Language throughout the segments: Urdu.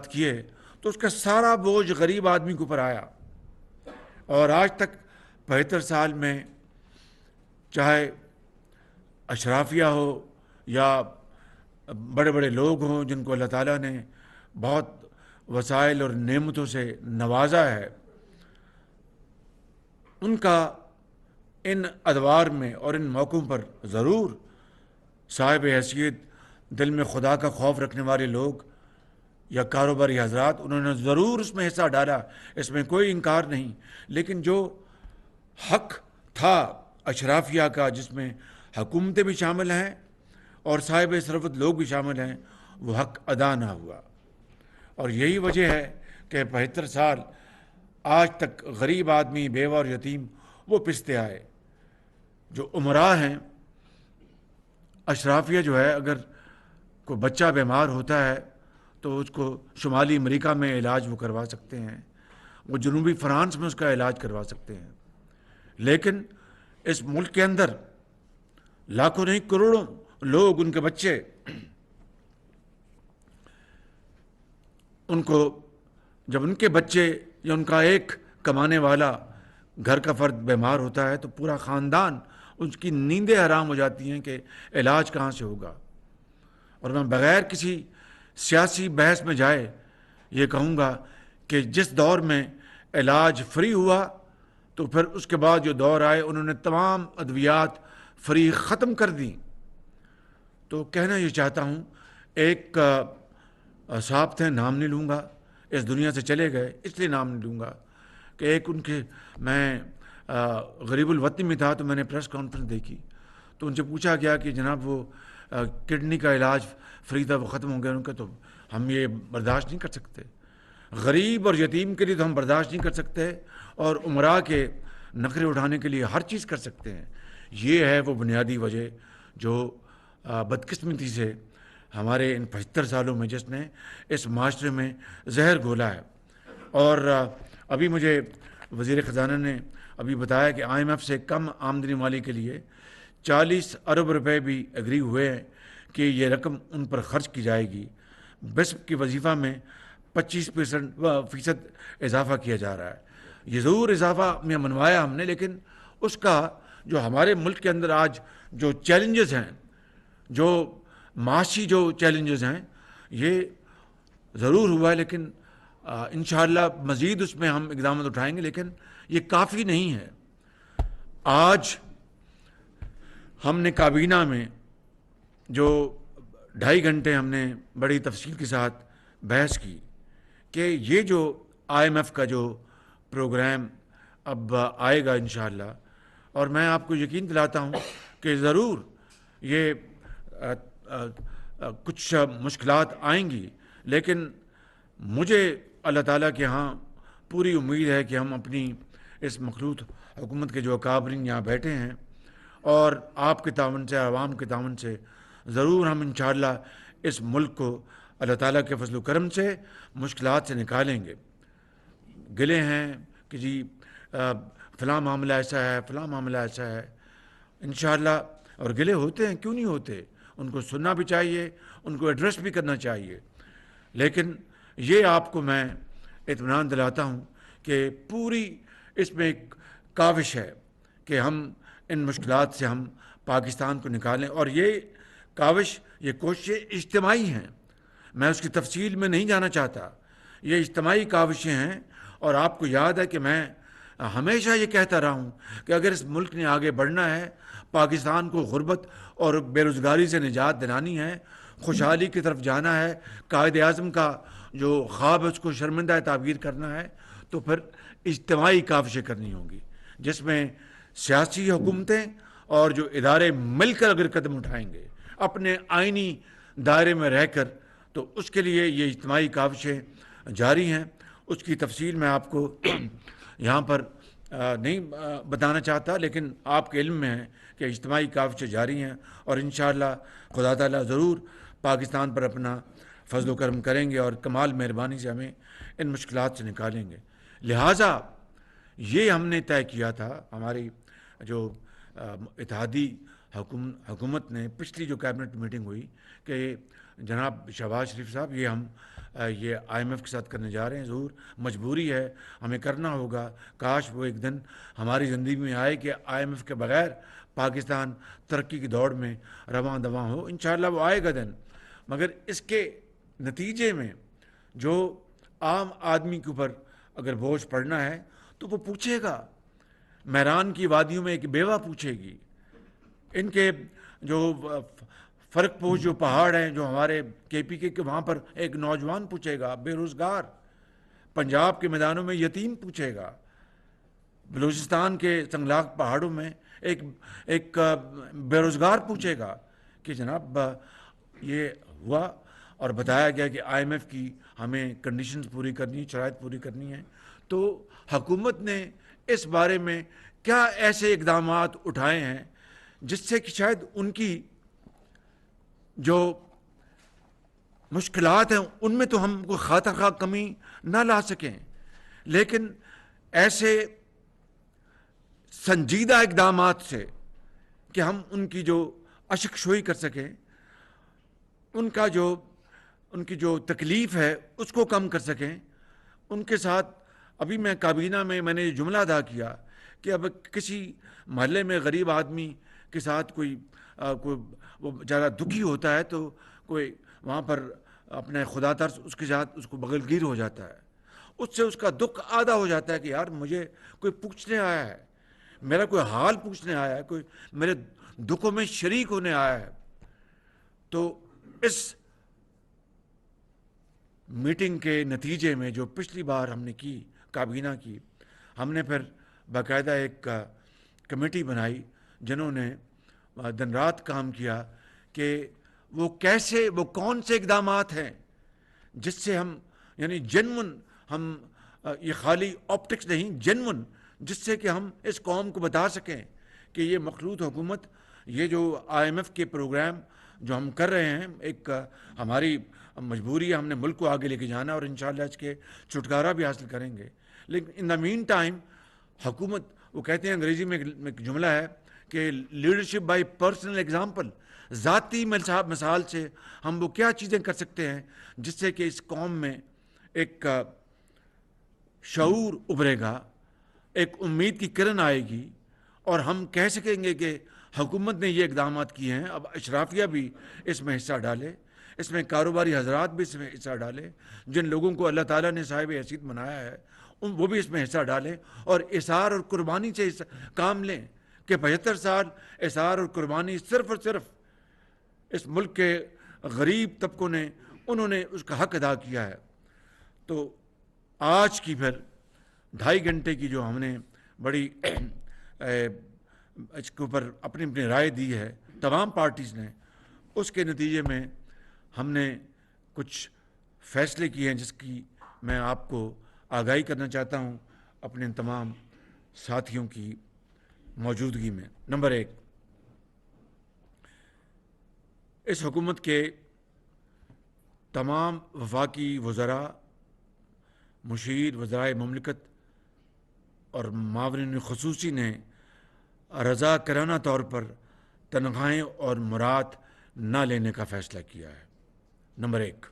کیے تو اس کا سارا بوجھ غریب آدمی کے اوپر آیا، اور آج تک 75 سال میں چاہے اشرافیہ ہو یا بڑے بڑے لوگ ہوں جن کو اللہ تعالیٰ نے بہت وسائل اور نعمتوں سے نوازا ہے، ان کا ان ادوار میں اور ان موقعوں پر ضرور صاحب حیثیت دل میں خدا کا خوف رکھنے والے لوگ یا کاروباری حضرات انہوں نے ضرور اس میں حصہ ڈالا، اس میں کوئی انکار نہیں، لیکن جو حق تھا اشرافیہ کا، جس میں حکومتیں بھی شامل ہیں اور صاحب ثروت لوگ بھی شامل ہیں، وہ حق ادا نہ ہوا، اور یہی وجہ ہے کہ 75 سال آج تک غریب آدمی، بیوہ اور یتیم وہ پستے آئے۔ جو امراء ہیں، اشرافیہ جو ہے، اگر کوئی بچہ بیمار ہوتا ہے تو اس کو شمالی امریکہ میں علاج وہ کروا سکتے ہیں، وہ جنوبی فرانس میں اس کا علاج کروا سکتے ہیں، لیکن اس ملک کے اندر لاکھوں نہیں کروڑوں لوگ، ان کے بچے، ان کو جب ان کے بچے یا ان کا ایک کمانے والا گھر کا فرد بیمار ہوتا ہے تو پورا خاندان، اس کی نیندیں حرام ہو جاتی ہیں کہ علاج کہاں سے ہوگا۔ اور میں بغیر کسی سیاسی بحث میں جائے یہ کہوں گا کہ جس دور میں علاج فری ہوا تو پھر اس کے بعد جو دور آئے انہوں نے تمام ادویات فری ختم کر دیں۔ تو کہنا یہ چاہتا ہوں، ایک صاحب تھے، نام نہیں لوں گا، اس دنیا سے چلے گئے اس لیے نام نہیں لوں گا، کہ ایک ان کے، میں غریب الوطنی میں تھا تو میں نے پریس کانفرنس دیکھی تو ان سے پوچھا گیا کہ جناب وہ کڈنی کا علاج فری تھا، وہ ختم ہو گیا، ان کا تو ہم یہ برداشت نہیں کر سکتے، غریب اور یتیم کے لیے تو ہم برداشت نہیں کر سکتے، اور امراء کے نخرے اٹھانے کے لیے ہر چیز کر سکتے ہیں۔ یہ ہے وہ بنیادی وجہ جو بدقسمتی سے ہمارے ان 75 سالوں میں جس نے اس معاشرے میں زہر گھولا ہے۔ اور ابھی مجھے وزیر خزانہ نے ابھی بتایا کہ IMF سے کم آمدنی والی کے لیے 40 ارب روپے بھی ایگری ہوئے ہیں کہ یہ رقم ان پر خرچ کی جائے گی۔ بسپ کی وظیفہ میں 25% اضافہ کیا جا رہا ہے۔ یہ ضرور اضافہ میں منوایا ہم نے، لیکن اس کا جو ہمارے ملک کے اندر آج جو چیلنجز ہیں، جو معاشی جو چیلنجز ہیں، یہ ضرور ہوا ہے، لیکن انشاءاللہ مزید اس میں ہم اقدامات اٹھائیں گے، لیکن یہ کافی نہیں ہے۔ آج ہم نے کابینہ میں جو 2.5 گھنٹے ہم نے بڑی تفصیل کے ساتھ بحث کی کہ یہ جو IMF کا جو پروگرام اب آئے گا انشاءاللہ، اور میں آپ کو یقین دلاتا ہوں کہ ضرور یہ کچھ مشکلات آئیں گی، لیکن مجھے اللہ تعالیٰ کے ہاں پوری امید ہے کہ ہم اپنی اس مخلوط حکومت کے جو اکابرین یہاں بیٹھے ہیں اور آپ کے تعاون سے، عوام کے تعاون سے، ضرور ہم انشاءاللہ اس ملک کو اللہ تعالیٰ کے فضل و کرم سے مشکلات سے نکالیں گے۔ گلے ہیں کہ جی فلاں معاملہ ایسا ہے، فلاں معاملہ ایسا ہے، انشاءاللہ، اور گلے ہوتے ہیں، کیوں نہیں ہوتے، ان کو سننا بھی چاہیے، ان کو ایڈریس بھی کرنا چاہیے، لیکن یہ آپ کو میں اطمینان دلاتا ہوں کہ پوری اس میں ایک کاوش ہے کہ ہم ان مشکلات سے ہم پاکستان کو نکالیں، اور یہ کاوش، یہ کوششیں اجتماعی ہیں، میں اس کی تفصیل میں نہیں جانا چاہتا، یہ اجتماعی کاوشیں ہیں۔ اور آپ کو یاد ہے کہ میں ہمیشہ یہ کہتا رہا ہوں کہ اگر اس ملک نے آگے بڑھنا ہے، پاکستان کو غربت اور بے روزگاری سے نجات دلانی ہے، خوشحالی کی طرف جانا ہے، قائد اعظم کا جو خواب ہے اس کو شرمندہ تعبیر کرنا ہے، تو پھر اجتماعی کاوشیں کرنی ہوں گی، جس میں سیاسی حکومتیں اور جو ادارے مل کر اگر قدم اٹھائیں گے اپنے آئینی دائرے میں رہ کر، تو اس کے لیے یہ اجتماعی کاوشیں جاری ہیں۔ اس کی تفصیل میں آپ کو یہاں پر نہیں بتانا چاہتا، لیکن آپ کے علم میں ہے کہ اجتماعی کاوشیں جاری ہیں، اور انشاءاللہ خدا تعالیٰ ضرور پاکستان پر اپنا فضل و کرم کریں گے اور کمال مہربانی سے ہمیں ان مشکلات سے نکالیں گے۔ لہٰذا یہ ہم نے طے کیا تھا، ہماری جو اتحادی حکومت نے پچھلی جو کیبنٹ میٹنگ ہوئی، کہ جناب شہباز شریف صاحب، یہ ہم یہ IMF کے ساتھ کرنے جا رہے ہیں، ضرور مجبوری ہے، ہمیں کرنا ہوگا۔ کاش وہ ایک دن ہماری زندگی میں آئے کہ IMF کے بغیر پاکستان ترقی کی دوڑ میں رواں دواں ہو۔ انشاءاللہ وہ آئے گا دن، مگر اس کے نتیجے میں جو عام آدمی کے اوپر اگر بوجھ پڑنا ہے تو وہ پوچھے گا۔ میران کی وادیوں میں ایک بیوہ پوچھے گی، ان کے جو فرق پوش جو پہاڑ ہیں جو ہمارے KPK کے، وہاں پر ایک نوجوان پوچھے گا بے روزگار، پنجاب کے میدانوں میں یتیم پوچھے گا، بلوچستان کے سنگلاق پہاڑوں میں ایک بے روزگار پوچھے گا کہ جناب یہ ہوا، اور بتایا گیا کہ IMF کی ہمیں کنڈیشنز پوری کرنی، شرائط پوری کرنی ہے۔ تو حکومت نے اس بارے میں کیا ایسے اقدامات اٹھائے ہیں جس سے کہ شاید ان کی جو مشکلات ہیں ان میں تو ہم کو خاطر خواہ کمی نہ لا سکیں، لیکن ایسے سنجیدہ اقدامات سے کہ ہم ان کی جو اشکشوئی کر سکیں، ان کی جو تکلیف ہے اس کو کم کر سکیں، ان کے ساتھ۔ ابھی میں کابینہ میں نے یہ جملہ ادا کیا کہ اب کسی محلے میں غریب آدمی کے ساتھ کوئی وہ بیچارہ دکھی ہوتا ہے تو کوئی وہاں پر اپنے خدا ترس اس کے ساتھ اس کو بغل گیر ہو جاتا ہے، اس سے اس کا دکھ آدھا ہو جاتا ہے کہ یار مجھے کوئی پوچھنے آیا ہے، میرا کوئی حال پوچھنے آیا ہے، کوئی میرے دکھوں میں شریک ہونے آیا ہے۔ تو اس میٹنگ کے نتیجے میں جو پچھلی بار ہم نے کی کابینہ کی، ہم نے پھر باقاعدہ ایک کمیٹی بنائی جنہوں نے دن رات کام کیا کہ وہ کون سے اقدامات ہیں جس سے ہم یعنی جنون، ہم یہ خالی آپٹکس نہیں، جنون، جس سے کہ ہم اس قوم کو بتا سکیں کہ یہ مخلوط حکومت، یہ جو IMF کے پروگرام جو ہم کر رہے ہیں، ایک ہماری مجبوری ہے، ہم نے ملک کو آگے لے کے جانا اور انشاءاللہ اس کے چھٹکارا بھی حاصل کریں گے۔ لیکن ان دا مین ٹائم حکومت، وہ کہتے ہیں انگریزی میں ایک جملہ ہے کہ لیڈرشپ بائی پرسنل ایگزامپل، ذاتی مثال سے ہم وہ کیا چیزیں کر سکتے ہیں جس سے کہ اس قوم میں ایک شعور ابھرے گا، ایک امید کی کرن آئے گی، اور ہم کہہ سکیں گے کہ حکومت نے یہ اقدامات کیے ہیں، اب اشرافیہ بھی اس میں حصہ ڈالے، اس میں کاروباری حضرات بھی اس میں حصہ ڈالے، جن لوگوں کو اللہ تعالیٰ نے صاحب حیثیت بنایا ہے وہ بھی اس میں حصہ ڈالیں، اور اثار اور قربانی سے کام لیں کہ 75 سال اثار اور قربانی صرف اور صرف اس ملک کے غریب طبقوں نے، انہوں نے اس کا حق ادا کیا ہے۔ تو آج کی پھر 2.5 گھنٹے کی جو ہم نے بڑی اس کے اوپر اپنی رائے دی ہے تمام پارٹیز نے، اس کے نتیجے میں ہم نے کچھ فیصلے کیے ہیں جس کی میں آپ کو آگاہی کرنا چاہتا ہوں اپنے تمام ساتھیوں کی موجودگی میں۔ نمبر 1، اس حکومت کے تمام وفاقی وزراء، مشیر، وزرائے مملکت اور معاونین خصوصی نے رضا کرانہ طور پر تنخواہیں اور مراد نہ لینے کا فیصلہ کیا ہے۔ نمبر 1،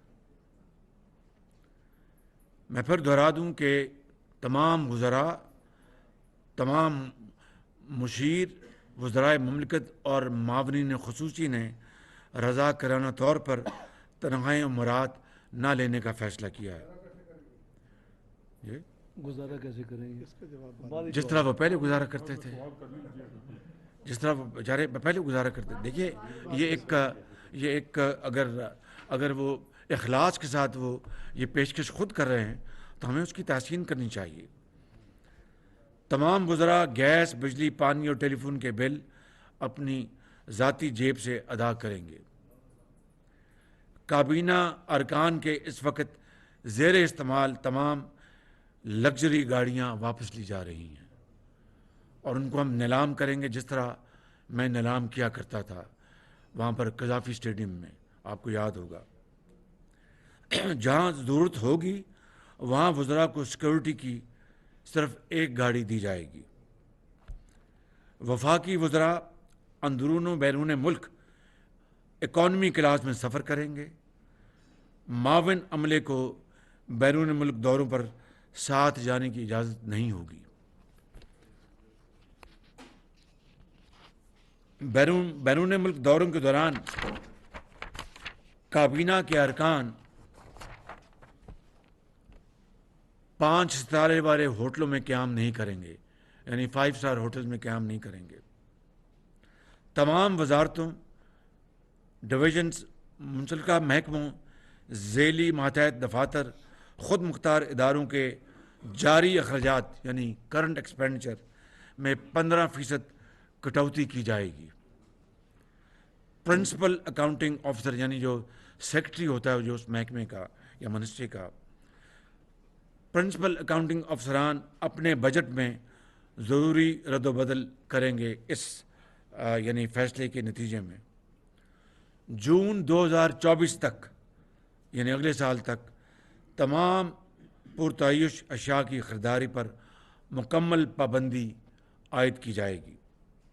میں پھر دہرا دوں کہ تمام وزراء، تمام مشیر، وزرائے مملکت اور معاونین خصوصی نے رضا کرانہ طور پر تنخواہیں اور مراد نہ لینے کا فیصلہ کیا ہے۔ گزارا کیسے کریں گے؟ جس طرح وہ پہلے گزارا کرتے تھے، جس طرح وہ بیچارے پہلے گزارا کرتے تھے۔ دیکھیے یہ ایک اگر وہ اخلاص کے ساتھ وہ یہ پیشکش خود کر رہے ہیں تو ہمیں اس کی تحسین کرنی چاہیے۔ تمام وزراء گیس، بجلی، پانی اور ٹیلی فون کے بل اپنی ذاتی جیب سے ادا کریں گے۔ کابینہ ارکان کے اس وقت زیر استعمال تمام لگژری گاڑیاں واپس لی جا رہی ہیں اور ان کو ہم نیلام کریں گے، جس طرح میں نیلام کیا کرتا تھا وہاں پر قذافی اسٹیڈیم میں، آپ کو یاد ہوگا۔ جہاں ضرورت ہوگی وہاں وزراء کو سیکورٹی کی صرف ایک گاڑی دی جائے گی۔ وفاقی وزراء اندرون و بیرون ملک اکانومی کلاس میں سفر کریں گے۔ معاون عملے کو بیرون ملک دوروں پر ساتھ جانے کی اجازت نہیں ہوگی۔ بیرون ملک دوروں کے دوران کابینہ کے ارکان 5 ستارے والے ہوٹلوں میں قیام نہیں کریں گے، یعنی 5 اسٹار ہوٹلز میں قیام نہیں کریں گے۔ تمام وزارتوں، ڈویژنز، منسلکہ محکموں، ذیلی ماتحت دفاتر، خود مختار اداروں کے جاری اخراجات یعنی کرنٹ ایکسپینڈیچر میں 15% کٹوتی کی جائے گی۔ پرنسپل اکاؤنٹنگ آفیسر یعنی جو سیکرٹری ہوتا ہے جو اس محکمے کا یا منسٹری کا، پرنسپل اکاؤنٹنگ افسران اپنے بجٹ میں ضروری رد و بدل کریں گے اس یعنی فیصلے کے نتیجے میں۔ جون 2024 تک یعنی اگلے سال تک تمام پرتعیش اشیاء کی خریداری پر مکمل پابندی عائد کی جائے گی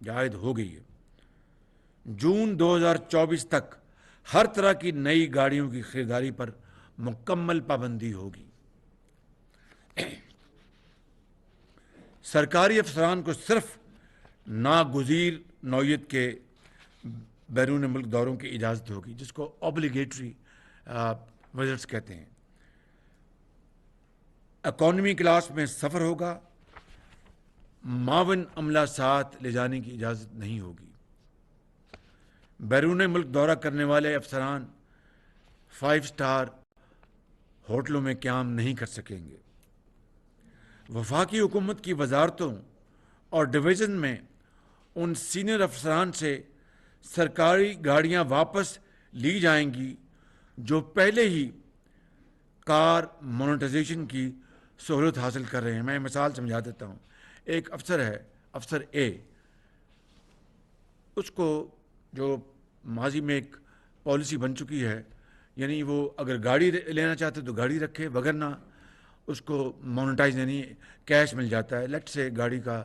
یا عائد ہو گئی ہے۔ جون 2024 تک ہر طرح کی نئی گاڑیوں کی خریداری پر مکمل پابندی ہوگی۔ سرکاری افسران کو صرف ناگزیر نوعیت کے بیرون ملک دوروں کی اجازت ہوگی، جس کو اوبلیگیٹری وزٹس کہتے ہیں۔ اکانومی کلاس میں سفر ہوگا، معاون عملہ ساتھ لے جانے کی اجازت نہیں ہوگی۔ بیرون ملک دورہ کرنے والے افسران 5 اسٹار ہوٹلوں میں قیام نہیں کر سکیں گے۔ وفاقی حکومت کی وزارتوں اور ڈویژن میں ان سینئر افسران سے سرکاری گاڑیاں واپس لی جائیں گی جو پہلے ہی کار مونیٹائزیشن کی سہولت حاصل کر رہے ہیں۔ میں مثال سمجھا دیتا ہوں۔ ایک افسر ہے، افسر اے، اس کو جو ماضی میں ایک پالیسی بن چکی ہے، یعنی وہ اگر گاڑی لینا چاہتے تو گاڑی رکھے، وگرنہ اس کو مونیٹائز یعنی کیش مل جاتا ہے۔ لیٹ سے گاڑی کا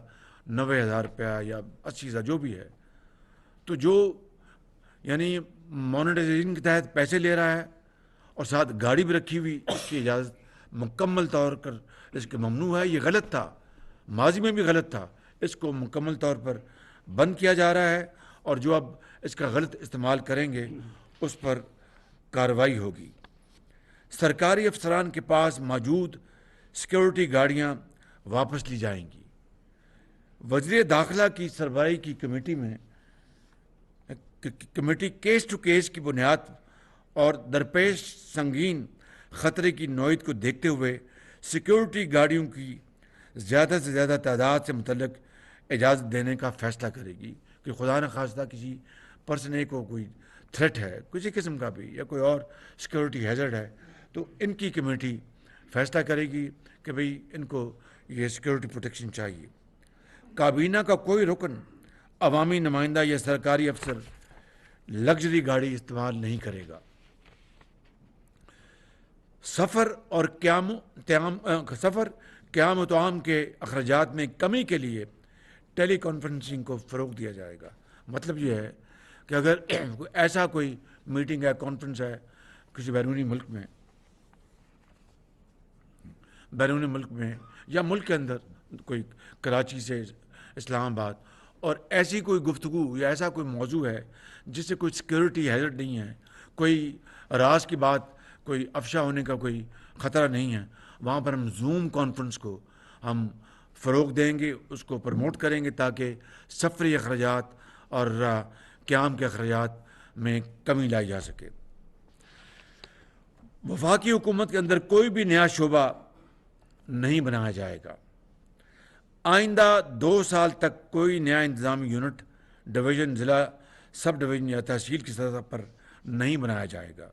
90,000 روپیہ یا 80,000 جو بھی ہے، تو جو یعنی مونیٹائزیشن کے تحت پیسے لے رہا ہے اور ساتھ گاڑی بھی رکھی ہوئی، اس کی اجازت مکمل طور پر اس کے ممنوع ہے۔ یہ غلط تھا، ماضی میں بھی غلط تھا، اس کو مکمل طور پر بند کیا جا رہا ہے، اور جو اب اس کا غلط استعمال کریں گے اس پر کارروائی ہوگی۔ سرکاری افسران کے پاس موجود سیکیورٹی گاڑیاں واپس لی جائیں گی۔ وزیر داخلہ کی سربراہی کی کمیٹی کیس ٹو کیس کی بنیاد اور درپیش سنگین خطرے کی نوعیت کو دیکھتے ہوئے سیکیورٹی گاڑیوں کی زیادہ سے زیادہ تعداد سے متعلق اجازت دینے کا فیصلہ کرے گی کہ خدا نخواستہ کسی پرسن اے کو کوئی تھریٹ ہے کسی قسم کا بھی یا کوئی اور سیکیورٹی ہیزرڈ ہے تو ان کی کمیٹی فیصلہ کرے گی کہ بھئی ان کو یہ سیکیورٹی پروٹیکشن چاہیے۔ کابینہ کا کوئی رکن، عوامی نمائندہ یا سرکاری افسر لگژری گاڑی استعمال نہیں کرے گا۔ سفر قیام و طعام کے اخراجات میں کمی کے لیے ٹیلی کانفرنسنگ کو فروغ دیا جائے گا۔ مطلب یہ ہے کہ اگر ایسا کوئی میٹنگ ہے، کانفرنس ہے کسی بیرونی ملک میں یا ملک کے اندر، کوئی کراچی سے اسلام آباد، اور ایسی کوئی گفتگو یا ایسا کوئی موضوع ہے جس سے کوئی سیکیورٹی ہیزرڈ نہیں ہے، کوئی راز کی بات کوئی افشا ہونے کا کوئی خطرہ نہیں ہے، وہاں پر ہم زوم کانفرنس کو ہم فروغ دیں گے، اس کو پروموٹ کریں گے تاکہ سفری اخراجات اور قیام کے اخراجات میں کمی لائی جا سکے۔ وفاقی حکومت کے اندر کوئی بھی نیا شعبہ نہیں بنایا جائے گا۔ آئندہ 2 سال تک کوئی نیا انتظامی یونٹ، ڈویژن، ضلع، سب ڈویژن یا تحصیل کی سطح پر نہیں بنایا جائے گا۔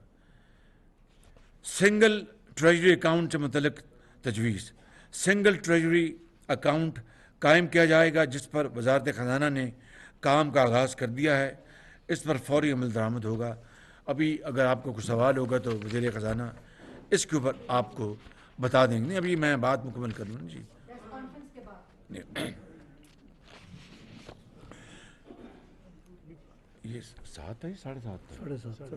سنگل ٹریجری اکاؤنٹ سے متعلق تجویز۔ سنگل ٹریجری اکاؤنٹ قائم کیا جائے گا جس پر وزارت خزانہ نے کام کا آغاز کر دیا ہے، اس پر فوری عمل درآمد ہوگا۔ ابھی اگر آپ کو کوئی سوال ہوگا تو وزیر خزانہ اس کے اوپر آپ کو بتا دیں گے۔ نہیں، ابھی میں بات مکمل کر لوں جی۔ یہ 7 ہے 7:30 7:30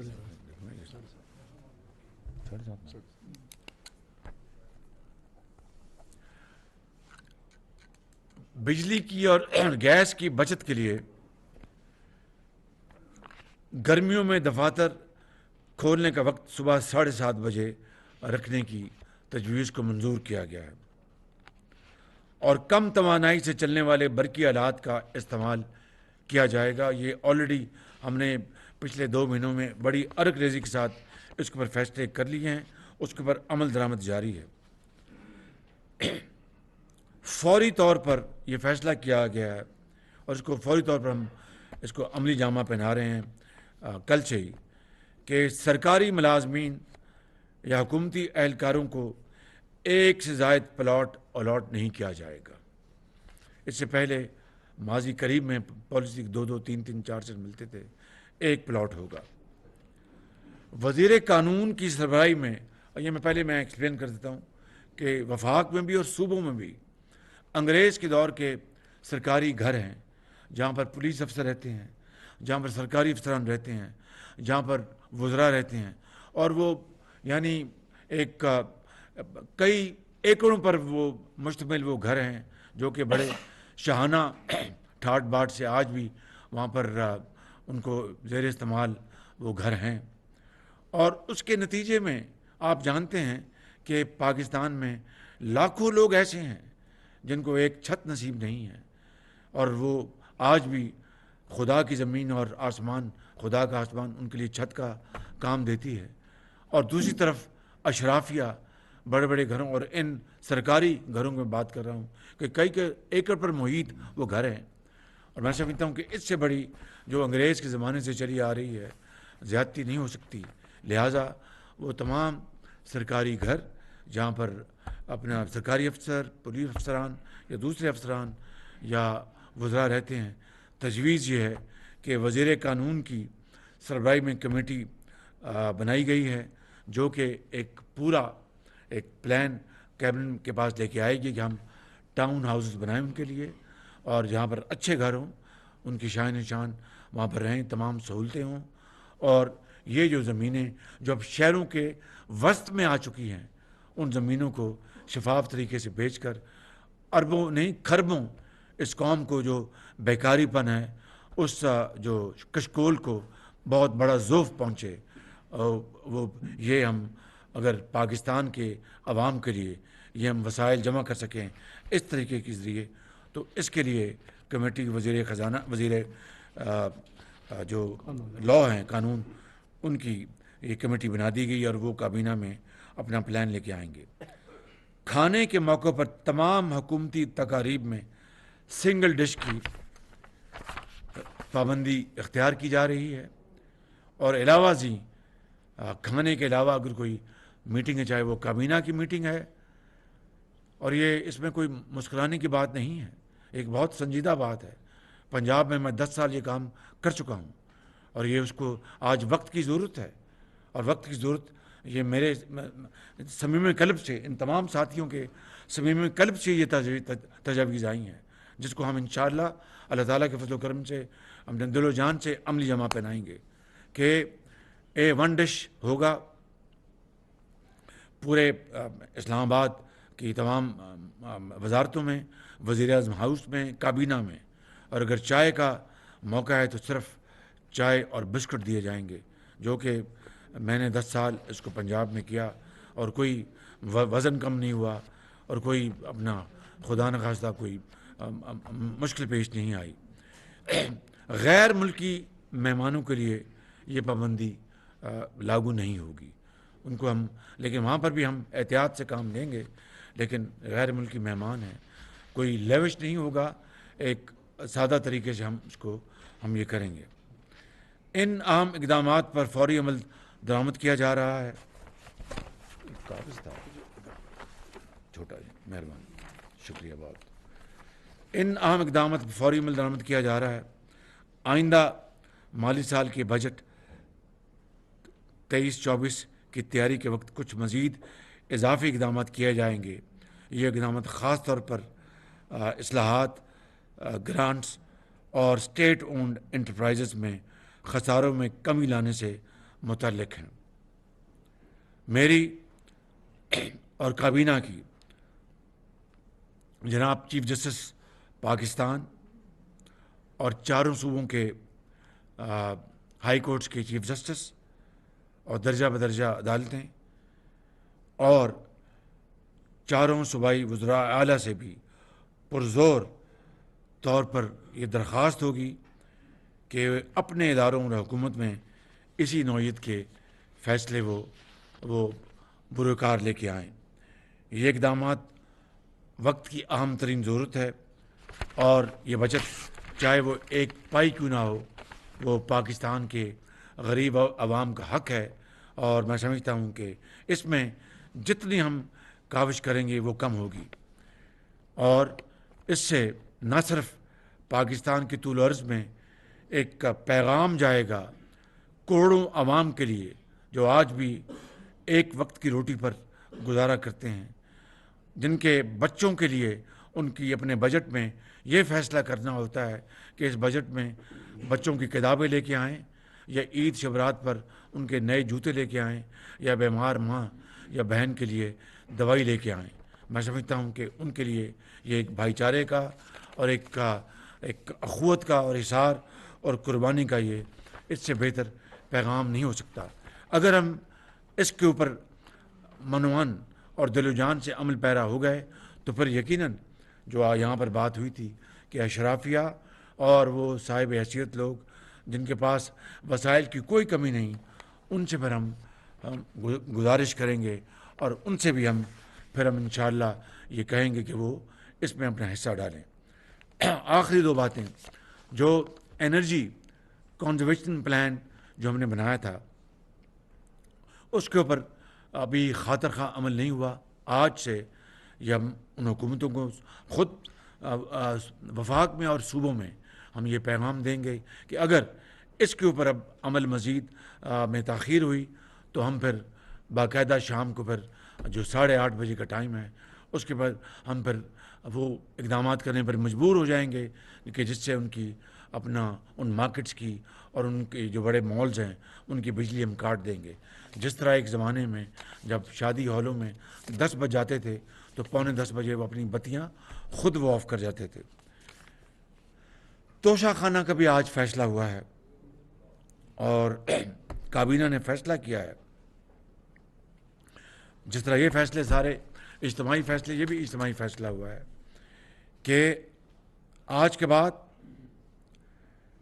بجلی کی اور گیس کی بچت کے لیے گرمیوں میں دفاتر کھولنے کا وقت صبح 7:30 بجے رکھنے کی تجویز کو منظور کیا گیا ہے اور کم توانائی سے چلنے والے برقی آلات کا استعمال کیا جائے گا. یہ آلریڈی ہم نے پچھلے 2 مہینوں میں بڑی ارک ریزی کے ساتھ اس کے اوپر فیصلے کر لیے ہیں, اس کے اوپر عمل درآمد جاری ہے. فوری طور پر یہ فیصلہ کیا گیا ہے اور اس کو فوری طور پر ہم اس کو عملی جامہ پہنا رہے ہیں کل سے ہی, کہ سرکاری ملازمین یا حکومتی اہلکاروں کو 1 سے زائد پلاٹ الاٹ نہیں کیا جائے گا. اس سے پہلے ماضی قریب میں پالیسی 2-2, 3-3, 4 سے ملتے تھے, 1 پلاٹ ہوگا. وزیر قانون کی سربراہی میں, اور یہ میں ایکسپلین کر دیتا ہوں کہ وفاق میں بھی اور صوبوں میں بھی انگریز کے دور کے سرکاری گھر ہیں جہاں پر پولیس افسر رہتے ہیں, جہاں پر سرکاری افسران رہتے ہیں, جہاں پر وزراء رہتے ہیں, اور وہ یعنی ایک کئی ایکڑوں پر وہ مشتمل وہ گھر ہیں جو کہ بڑے شاہانہ ٹھاٹ باٹ سے آج بھی وہاں پر ان کو زیر استعمال وہ گھر ہیں. اور اس کے نتیجے میں آپ جانتے ہیں کہ پاکستان میں لاکھوں لوگ ایسے ہیں جن کو ایک چھت نصیب نہیں ہے, اور وہ آج بھی خدا کی زمین اور آسمان, خدا کا آسمان ان کے لیے چھت کا کام دیتی ہے. اور دوسری طرف اشرافیہ بڑے بڑے گھروں, اور ان سرکاری گھروں میں بات کر رہا ہوں کہ کئی ایکڑ پر محیط وہ گھر ہیں, اور میں سمجھتا ہوں کہ اس سے بڑی جو انگریز کے زمانے سے چلی آ رہی ہے زیادتی نہیں ہو سکتی. لہٰذا وہ تمام سرکاری گھر جہاں پر اپنا سرکاری افسر, پولیس افسران یا دوسرے افسران یا وزراء رہتے ہیں, تجویز یہ ہے کہ وزیر قانون کی سربراہی میں کمیٹی بنائی گئی ہے جو کہ ایک پورا ایک پلان کیبنٹ کے پاس لے کے آئے گی کہ ہم ٹاؤن ہاؤسز بنائیں ان کے لیے, اور جہاں پر اچھے گھر ہوں ان کی شان نشان وہاں پر رہیں, تمام سہولتیں ہوں. اور یہ جو زمینیں جو اب شہروں کے وسط میں آ چکی ہیں ان زمینوں کو شفاف طریقے سے بیچ کر اربوں نہیں کھربوں اس قوم کو جو بیکاری پن ہے اس جو کشکول کو بہت بڑا ذوف پہنچے, وہ یہ ہم اگر پاکستان کے عوام کے لیے یہ ہم وسائل جمع کر سکیں اس طریقے کے ذریعے, تو اس کے لیے کمیٹی وزیر خزانہ وزیر جو لا ہیں قانون ان کی یہ کمیٹی بنا دی گئی اور وہ کابینہ میں اپنا پلان لے کے آئیں گے. کھانے کے موقع پر تمام حکومتی تقاریب میں سنگل ڈش کی پابندی اختیار کی جا رہی ہے, اور علاوہ ازیں کھانے کے علاوہ اگر کوئی میٹنگ ہے, چاہے وہ کابینہ کی میٹنگ ہے, اور یہ اس میں کوئی مسکرانے کی بات نہیں ہے, ایک بہت سنجیدہ بات ہے. پنجاب میں 10 سال یہ کام کر چکا ہوں, اور یہ اس کو آج وقت کی ضرورت ہے, اور وقت کی ضرورت یہ میرے صمیم قلب سے, ان تمام ساتھیوں کے صمیم قلب سے یہ تجاویز آئی ہیں جس کو ہم انشاءاللہ اللہ تعالیٰ کے فضل و کرم سے ہم دل و جان سے عملی جمع پہنائیں گے کہ A1 ڈش ہوگا پورے اسلام آباد کی تمام وزارتوں میں, وزیر اعظم ہاؤس میں, کابینہ میں, اور اگر چائے کا موقع ہے تو صرف چائے اور بسکٹ دیے جائیں گے, جو کہ میں نے 10 سال اس کو پنجاب میں کیا اور کوئی وزن کم نہیں ہوا اور کوئی اپنا خدا نخواستہ کوئی مشکل پیش نہیں آئی. غیر ملکی مہمانوں کے لیے یہ پابندی لاگو نہیں ہوگی, ان کو ہم لیکن وہاں پر بھی ہم احتیاط سے کام لیں گے, لیکن غیر ملکی مہمان ہیں, کوئی لیوش نہیں ہوگا, ایک سادہ طریقے سے ہم یہ کریں گے. ان اہم اقدامات پر فوری عمل درآمد کیا جا رہا ہے. کاغذ تھا چھوٹا جی, مہربانی, شکریہ بہت. ان اہم اقدامات پر فوری عمل درآمد کیا جا رہا ہے. آئندہ مالی سال کے بجٹ 23-24 کی تیاری کے وقت کچھ مزید اضافی اقدامات کیے جائیں گے. یہ اقدامات خاص طور پر اصلاحات, گرانٹس اور اسٹیٹ اونڈ انٹرپرائزز میں خساروں میں کمی لانے سے متعلق ہیں. میری اور کابینہ کی جناب چیف جسٹس پاکستان اور چاروں صوبوں کے ہائی کورٹس کے چیف جسٹس اور درجہ بدرجہ عدالتیں اور چاروں صوبائی وزراء اعلیٰ سے بھی پرزور طور پر یہ درخواست ہوگی کہ اپنے اداروں اور حکومت میں اسی نوعیت کے فیصلے وہ بروکار لے کے آئیں. یہ اقدامات وقت کی اہم ترین ضرورت ہے اور یہ بچت چاہے وہ ایک پائی کیوں نہ ہو وہ پاکستان کے غریب عوام کا حق ہے اور میں سمجھتا ہوں کہ اس میں جتنی ہم کاوش کریں گے وہ کم ہوگی اور اس سے نہ صرف پاکستان کے طول و عرض میں ایک پیغام جائے گا کروڑوں عوام کے لیے جو آج بھی ایک وقت کی روٹی پر گزارا کرتے ہیں، جن کے بچوں کے لیے ان کی اپنے بجٹ میں یہ فیصلہ کرنا ہوتا ہے کہ اس بجٹ میں بچوں کی کتابیں لے کے آئیں یا عید شبرات پر ان کے نئے جوتے لے کے آئیں یا بیمار ماں یا بہن کے لیے دوائی لے کے آئیں. میں سمجھتا ہوں کہ ان کے لیے یہ ایک بھائی چارے کا اور ایک اخوت کا اور اظہار اور قربانی کا یہ اس سے بہتر پیغام نہیں ہو سکتا. اگر ہم اس کے اوپر منوان اور دل و جان سے عمل پیرا ہو گئے تو پھر یقیناً جو یہاں پر بات ہوئی تھی کہ اشرافیہ اور وہ صاحب حیثیت لوگ جن کے پاس وسائل کی کوئی کمی نہیں، ان سے پھر ہم گزارش کریں گے اور ان سے بھی ہم انشاءاللہ یہ کہیں گے کہ وہ اس میں اپنا حصہ ڈالیں. آخری دو باتیں، جو انرجی کنزرویشن پلان جو ہم نے بنایا تھا اس کے اوپر ابھی خاطر خواہ عمل نہیں ہوا. آج سے یہ ہم ان حکومتوں کو خود وفاق میں اور صوبوں میں ہم یہ پیغام دیں گے کہ اگر اس کے اوپر اب عمل مزید میں تاخیر ہوئی تو ہم پھر باقاعدہ شام کو پھر جو 8:30 بجے کا ٹائم ہے اس کے بعد ہم پھر وہ اقدامات کرنے پر مجبور ہو جائیں گے کہ جس سے ان کی اپنا ان مارکیٹس کی اور ان کے جو بڑے مالز ہیں ان کی بجلی ہم کاٹ دیں گے. جس طرح ایک زمانے میں جب شادی ہالوں میں 10 بج جاتے تھے تو 9:45 بجے وہ اپنی بتیاں خود وہ آف کر جاتے تھے. توشہ خانہ کا بھی آج فیصلہ ہوا ہے اور کابینہ نے فیصلہ کیا ہے. جس طرح یہ فیصلے سارے اجتماعی فیصلے، یہ بھی اجتماعی فیصلہ ہوا ہے کہ آج کے بعد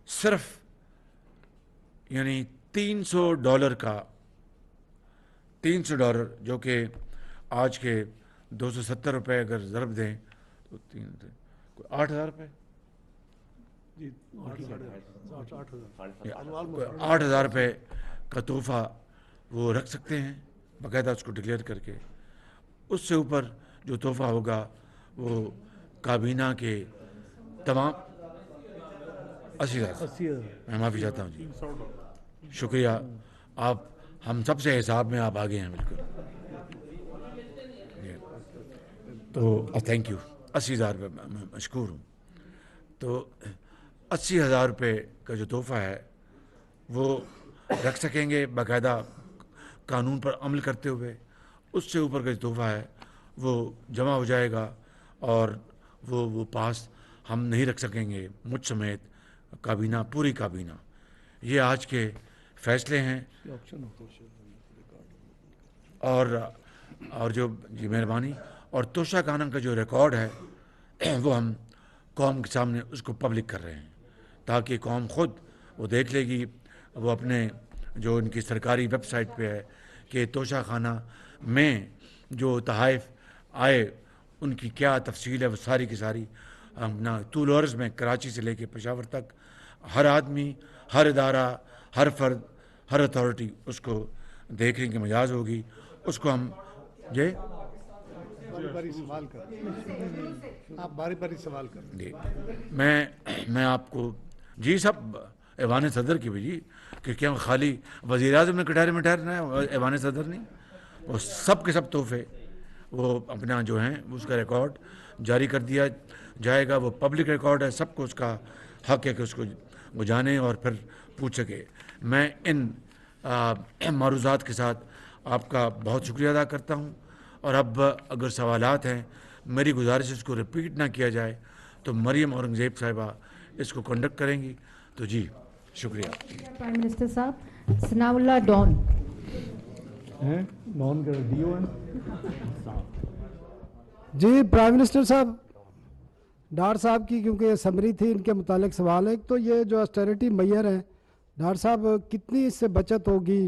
صرف یعنی $300 کا $300 جو کہ آج کے 270 روپے اگر ضرب دیں تو 8,000 روپے، جی 8,000 روپے کا تحفہ وہ رکھ سکتے ہیں باقاعدہ اس کو ڈکلیئر کر کے. اس سے اوپر جو تحفہ ہوگا وہ کابینہ کے تمام 80,000 میں معافی چاہتا ہوں جی، شکریہ. آپ ہم سب سے حساب میں آپ آگے ہیں بالکل. تو تھینک یو. 80,000 روپے میں مشکور ہوں. تو 80,000 روپے کا جو تحفہ ہے وہ رکھ سکیں گے باقاعدہ قانون پر عمل کرتے ہوئے. اس سے اوپر کا جو تحفہ ہے وہ جمع ہو جائے گا اور وہ پاس ہم نہیں رکھ سکیں گے مجھ سمیت کابینہ، پوری کابینہ. یہ آج کے فیصلے ہیں اور جو جی مہربانی. اور توشہ خانہ کا جو ریکارڈ ہے وہ ہم قوم کے سامنے اس کو پبلک کر رہے ہیں تاکہ قوم خود وہ دیکھ لے گی. وہ اپنے جو ان کی سرکاری ویب سائٹ پہ ہے کہ توشہ خانہ میں جو تحائف آئے ان کی کیا تفصیل ہے، وہ ساری کی ساری اپنا طول و عرض میں کراچی سے لے کے پشاور تک ہر آدمی، ہر ادارہ، ہر فرد، ہر اتھارٹی اس کو دیکھنے کی مجاز ہوگی. اس کو ہم باری سوال کر آپ باری باری سوال کر جی میں آپ کو جی سب ایوان صدر کی بھی جی کہ کیا خالی وزیر اعظم نے کٹہرے میں ٹھہرنا ہے، ایوان صدر نہیں. وہ سب کے سب تحفے وہ اپنا جو ہیں اس کا ریکارڈ جاری کر دیا جائے گا. وہ پبلک ریکارڈ ہے، سب کو اس کا حق ہے کہ اس کو وہ جانے اور پھر پوچھ سکے. میں ان معروضات کے ساتھ آپ کا بہت شکریہ ادا کرتا ہوں. اور اب اگر سوالات ہیں میری گزارش اس کو رپیٹ نہ کیا جائے تو مریم اورنگزیب صاحبہ اس کو کنڈکٹ کریں گی. تو جی شکریہ. پرائم منسٹر صاحب. ثناء اللہ ڈان. ڈان کا ڈیو ہے. جی پرائم منسٹر صاحب، ڈار صاحب کی کیونکہ یہ سمری تھی، ان کے متعلق سوال ہے. تو یہ جو آسٹیرٹی میئر ہے ڈار صاحب، کتنی اس سے بچت ہوگی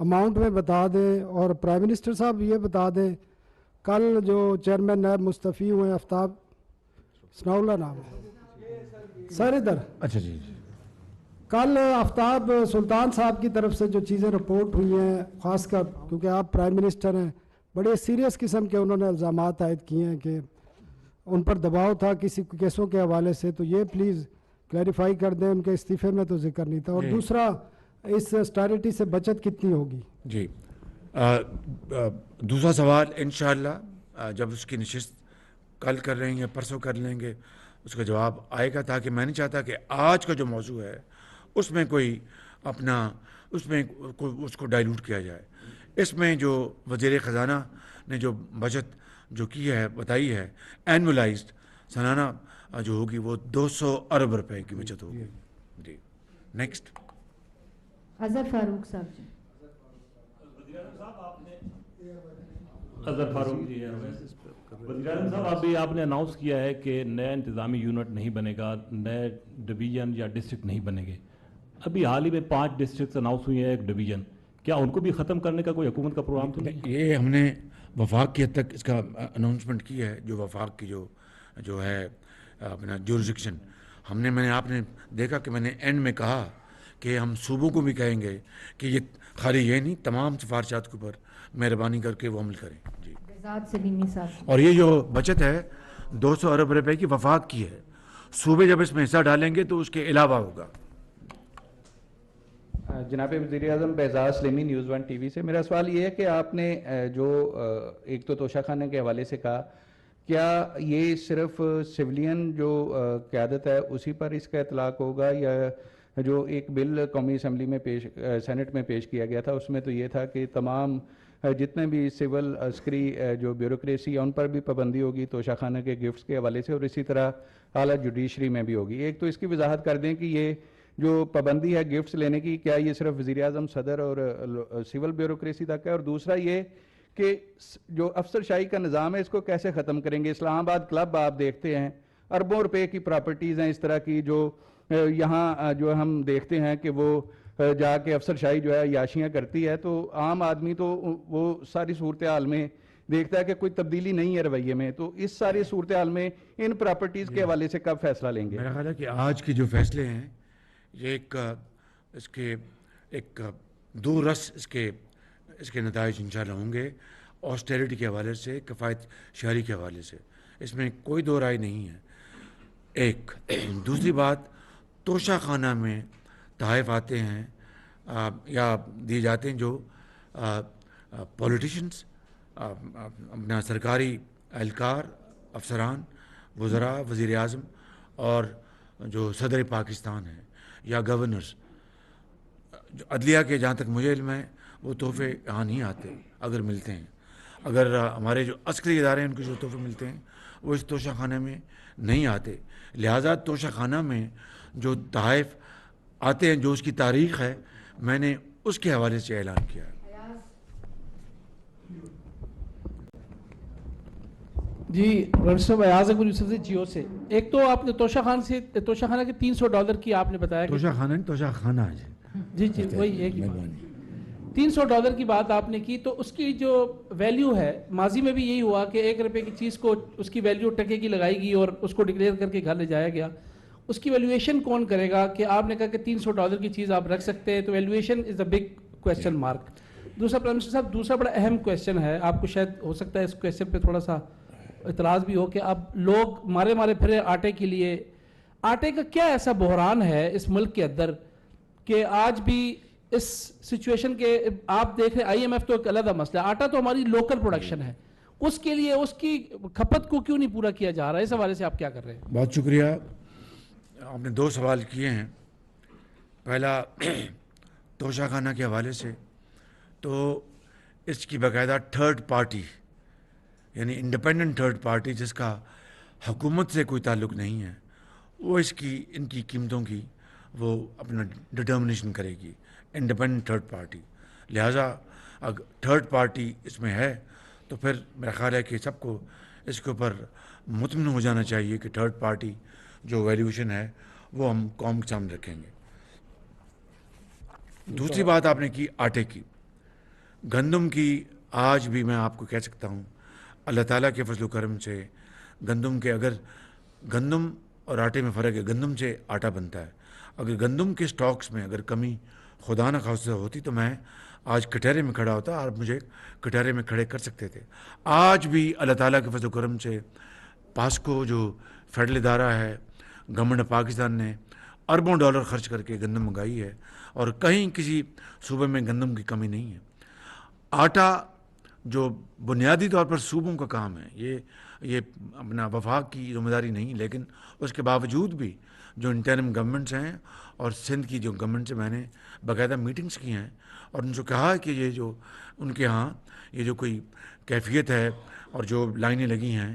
اماؤنٹ میں بتا دیں. اور پرائم منسٹر صاحب یہ بتا دیں، کل جو چیئرمین نیب مستعفی ہوئے آفتاب ثناء اللہ نام ہے سر ادھر، اچھا جی. کل آفتاب سلطان صاحب کی طرف سے جو چیزیں رپورٹ ہوئی ہیں، خاص کر کیونکہ آپ پرائم منسٹر ہیں، بڑے سیریس قسم کے انہوں نے الزامات عائد کیے ہیں کہ ان پر دباؤ تھا کسی کیسوں کے حوالے سے. تو یہ پلیز کلیریفائی کر دیں. ان کے استعفے میں تو ذکر نہیں تھا. اور دوسرا، اس اسٹیرٹی سے بچت کتنی ہوگی؟ جی دوسرا سوال انشاءاللہ جب اس کی نشست کل کر لیں گے، پرسوں کر لیں گے، اس کا جواب آئے گا. تاکہ میں نہیں چاہتا کہ آج کا جو موضوع ہے اس میں کوئی اپنا اس کو ڈائیلوٹ کیا جائے. اس میں جو وزیر خزانہ نے جو بچت جو کی ہے بتائی ہے، اینولائزڈ سالانہ جو ہوگی وہ 200 ارب روپے کی بچت ہوگی. جی نیکسٹ. اظہر فاروق صاحب. جی اظہر فاروق جی. وزیر اعظم صاحب، ابھی آپ نے اناؤنس کیا ہے کہ نیا انتظامی یونٹ نہیں بنے گا، نئے ڈویژن یا ڈسٹرکٹ نہیں بنے گے. ابھی حال ہی میں 5 ڈسٹرکٹس اناؤنس ہوئی ہیں، ایک ڈویژن. کیا ان کو بھی ختم کرنے کا کوئی حکومت کا پروگرام تو نہیں؟ یہ ہم نے وفاق کی حد تک اس کا اناؤنسمنٹ کی ہے. جو وفاق کی جو ہے اپنا جورسڈکشن، میں نے آپ نے دیکھا کہ میں نے اینڈ میں کہا کہ ہم صوبوں کو بھی کہیں گے کہ یہ خالی یہ نہیں، تمام سفارشات کے اوپر مہربانی کر کے وہ عمل کریں. جی. بہزاد سلیمی صاحب. اور یہ جو بچت ہے 200 ارب روپے کی وفاق کی ہے. صوبے جب اس میں حصہ ڈالیں گے تو اس کے علاوہ ہوگا. جناب وزیر اعظم، Behzad Salimi, news 1 T V سے. میرا سوال یہ ہے کہ آپ نے جو ایک تو توشہ خانے کے حوالے سے کہا، کیا یہ صرف سولین جو قیادت ہے اسی پر اس کا اطلاق ہوگا، یا جو ایک بل قومی اسمبلی میں سینٹ میں پیش کیا گیا تھا اس میں تو یہ تھا کہ تمام جتنے بھی سول عسکری جو بیوروکریسی ہے ان پر بھی پابندی ہوگی توشہ خانہ کے گفٹس کے حوالے سے، اور اسی طرح اعلیٰ جوڈیشری میں بھی ہوگی. ایک تو اس کی وضاحت کر دیں کہ یہ جو پابندی ہے گفٹس لینے کی، کیا یہ صرف وزیر اعظم، صدر اور سول بیوروکریسی تک ہے؟ اور دوسرا یہ کہ جو افسر شاہی کا نظام ہے اس کو کیسے ختم کریں گے؟ اسلام آباد کلب آپ دیکھتے ہیں، اربوں روپے کی پراپرٹیز ہیں اس طرح کی، جو یہاں جو ہم دیکھتے ہیں کہ وہ جا کے افسر شاہی جو ہے عیاشیاں کرتی ہے. تو عام آدمی تو وہ ساری صورتحال میں دیکھتا ہے کہ کوئی تبدیلی نہیں ہے رویے میں. تو اس ساری صورتحال میں ان پراپرٹیز کے حوالے سے کب فیصلہ لیں گے؟ میرا خیال ہے کہ آج کے جو فیصلے ہیں یہ ایک دور رس اس کے نتائج انشاءاللہ ہوں گے. آسٹیرٹی کے حوالے سے، کفایت شہری کے حوالے سے، اس میں کوئی دو رائے نہیں ہے. ایک دوسری بات، توشہ خانہ میں تحائف آتے ہیں یا دیے جاتے ہیں جو پولیٹیشنز، اپنا سرکاری اہلکار، افسران، وزراء، وزیر اعظم اور جو صدر پاکستان ہیں یا گورنرز. عدلیہ کے جہاں تک مجھے علم ہے وہ تحفے یہاں نہیں آتے. اگر ملتے ہیں، اگر ہمارے جو عسکری ادارے ہیں ان کو جو تحفے ملتے ہیں وہ اس توشہ خانہ میں نہیں آتے. لہٰذا توشہ خانہ میں جو تحائف آتے ہیں، جو اس کی تاریخ ہے، میں نے اس کے حوالے سے اعلان کیا ہے. جی پروفیسر ایاز اکبر یوسف سے جیو سے. ایک تو آپ نے توشہ خانہ کے $300 کی آپ نے بتایا کہ توشہ خانہ نہیں، توشہ خانہ جی وہی ایک ہی $300 کی بات آپ نے کی. تو اس کی جو ویلیو ہے، ماضی میں بھی یہی ہوا کہ $1 کی چیز کو اس کی ویلیو ٹکے کی لگائی گئی اور اس کو ڈکلیئر کر کے گھر لے جایا گیا. اس کی ویلیویشن کون کرے گا؟ کہ آپ نے کہا کہ $300 کی چیز آپ رکھ سکتے ہیں، تو valuation is a big question mark. دوسرا پرائم منسٹر صاحب، دوسرا بڑا اہم کویسچن ہے، آپ کو شاید ہو سکتا ہے اس کویسچن پہ تھوڑا سا اعتراض بھی ہو، کہ اب لوگ مارے پھرے آٹے کے لیے. آٹے کا کیا ایسا بحران ہے اس ملک کے اندر کہ آج بھی اس سچویشن کے آپ دیکھ رہے IMF تو ایک علیحدہ مسئلہ ہے، آٹا تو ہماری لوکل پروڈکشن ہے، اس کے لیے اس کی کھپت کو کیوں نہیں پورا کیا جا رہا ہے؟ اس حوالے سے آپ کیا کر رہے ہیں؟ بہت شکریہ. آپ نے 2 سوال کیے ہیں. پہلا توشہ خانہ کے حوالے سے، تو اس کی باقاعدہ تھرڈ پارٹی یعنی انڈیپینڈنٹ تھرڈ پارٹی جس کا حکومت سے کوئی تعلق نہیں ہے وہ ان کی قیمتوں کی وہ اپنا ڈٹرمنیشن کرے گی، انڈیپینڈنٹ تھرڈ پارٹی. لہٰذا اگر تھرڈ پارٹی اس میں ہے تو پھر میرا خیال ہے کہ سب کو اس کے اوپر مطمئن ہو جانا چاہیے کہ تھرڈ پارٹی جو ویلیوشن ہے وہ ہم قوم کے سامنے رکھیں گے. دوسری بات آپ نے کی آٹے کی، گندم کی. آج بھی میں آپ کو کہہ سکتا ہوں اللہ تعالیٰ کے فضل و کرم سے گندم کے، اگر گندم اور آٹے میں فرق ہے، گندم سے آٹا بنتا ہے. اگر گندم کے سٹاکس میں اگر کمی خدا نہ خواستہ ہوتی تو میں آج کٹہرے میں کھڑا ہوتا اور مجھے کٹہرے میں کھڑے کر سکتے تھے. آج بھی اللہ تعالیٰ کے فضل و کرم سے پاسکو جو فیڈرل ادارہ ہے، گورنمنٹ آف پاکستان نے اربوں ڈالر خرچ کر کے گندم منگائی ہے اور کہیں کسی صوبے میں گندم کی کمی نہیں ہے. آٹا جو بنیادی طور پر صوبوں کا کام ہے، یہ اپنا وفاق کی ذمہ داری نہیں، لیکن اس کے باوجود بھی جو انٹرم گورنمنٹس ہیں اور سندھ کی جو گورنمنٹ سے میں نے باقاعدہ میٹنگز کی ہیں اور ان سے کہا کہ یہ جو ان کے ہاں یہ جو کوئی کیفیت ہے اور جو لائنیں لگی ہیں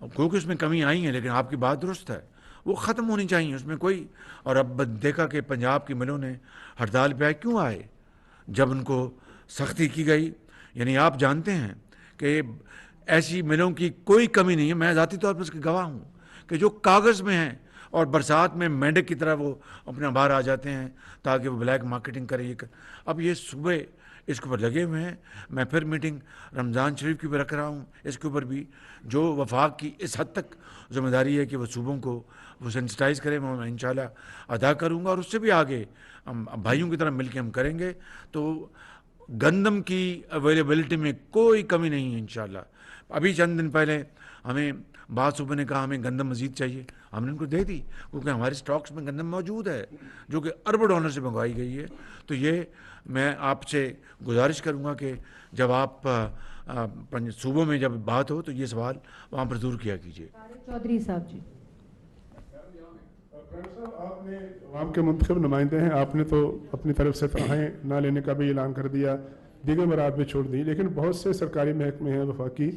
کیونکہ اس میں کمی آئی ہیں، لیکن آپ کی بات درست ہے، وہ ختم ہونی چاہیے اس میں کوئی. اور اب دیکھا کہ پنجاب کی ملوں نے ہڑتال پہ کیوں آئے جب ان کو سختی کی گئی. یعنی آپ جانتے ہیں کہ ایسی ملوں کی کوئی کمی نہیں ہے، میں ذاتی طور پر اس کی گواہ ہوں کہ جو کاغذ میں ہیں اور برسات میں مینڈک کی طرح وہ اپنا باہر آ جاتے ہیں تاکہ وہ بلیک مارکیٹنگ کریں. اب یہ صوبے اس کے اوپر لگے ہوئے ہیں. میں پھر میٹنگ رمضان شریف کی بھی رکھ رہا ہوں، اس کے اوپر بھی جو وفاق کی اس حد تک ذمہ داری ہے کہ وہ صوبوں کو وہ سینسٹائز کریں، میں انشاءاللہ ادا کروں گا اور اس سے بھی آگے ہم بھائیوں کی طرح مل کے ہم کریں گے. تو گندم کی اویلیبلٹی میں کوئی کمی نہیں ہے انشاءاللہ. ابھی چند دن پہلے ہمیں بعض صوبے نے کہا ہمیں گندم مزید چاہیے، ہم نے ان کو دے دی کیونکہ ہمارے سٹاکس میں گندم موجود ہے جو کہ اربوں ڈالر سے منگوائی گئی ہے. تو یہ میں آپ سے گزارش کروں گا کہ جب آپ صوبوں میں جب بات ہو تو یہ سوال وہاں پر ضرور کیا کیجیے. چودھری صاحب جی. آپ نے عوام کے منتخب نمائندے ہیں، آپ نے تو اپنی طرف سے تنخواہیں نہ لینے کا بھی اعلان کر دیا، دیگر مراد بھی چھوڑ دی، لیکن بہت سے سرکاری محکمے ہیں وفاقی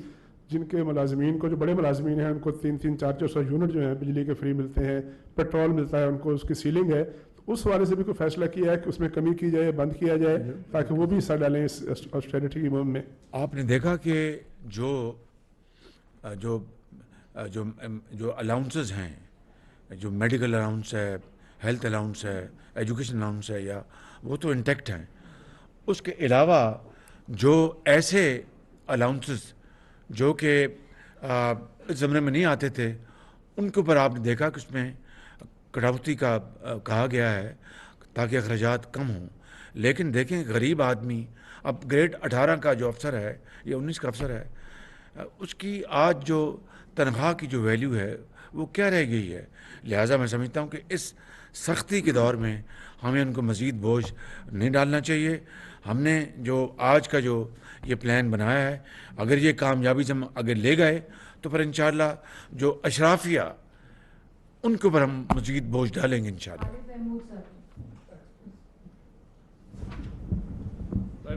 جن کے ملازمین کو، جو بڑے ملازمین ہیں ان کو 300-400 یونٹ جو ہیں بجلی کے فری ملتے ہیں، پیٹرول ملتا ہے، ان کو اس کی سیلنگ ہے. تو اس حوالے سے بھی کوئی فیصلہ کیا ہے کہ اس میں کمی کی جائے، بند کیا جائے تاکہ وہ بھی حصہ ڈالیں اس آسٹیرٹی کی مہم میں؟ آپ نے دیکھا کہ جو الاؤنسز ہیں، جو میڈیکل الاؤنس ہے، ہیلتھ الاؤنس ہے، ایجوکیشن الاؤنس ہے، یا وہ تو انٹیکٹ ہیں. اس کے علاوہ جو ایسے الاؤنسز جو کہ اس زمرے میں نہیں آتے تھے ان کے اوپر آپ نے دیکھا کہ اس میں کٹوتی کا کہا گیا ہے تاکہ اخراجات کم ہوں. لیکن دیکھیں غریب آدمی اب گریڈ 18 کا جو افسر ہے یا 19 کا افسر ہے، اس کی آج جو تنخواہ کی جو ویلیو ہے وہ کیا رہ گئی ہے. لہٰذا میں سمجھتا ہوں کہ اس سختی کے دور میں ہمیں ان کو مزید بوجھ نہیں ڈالنا چاہیے. ہم نے جو آج کا جو یہ پلان بنایا ہے، اگر یہ کامیابی سے ہم اگر لے گئے تو پھر انشاءاللہ جو اشرافیہ ان کے اوپر ہم مزید بوجھ ڈالیں گے انشاءاللہ. پرائم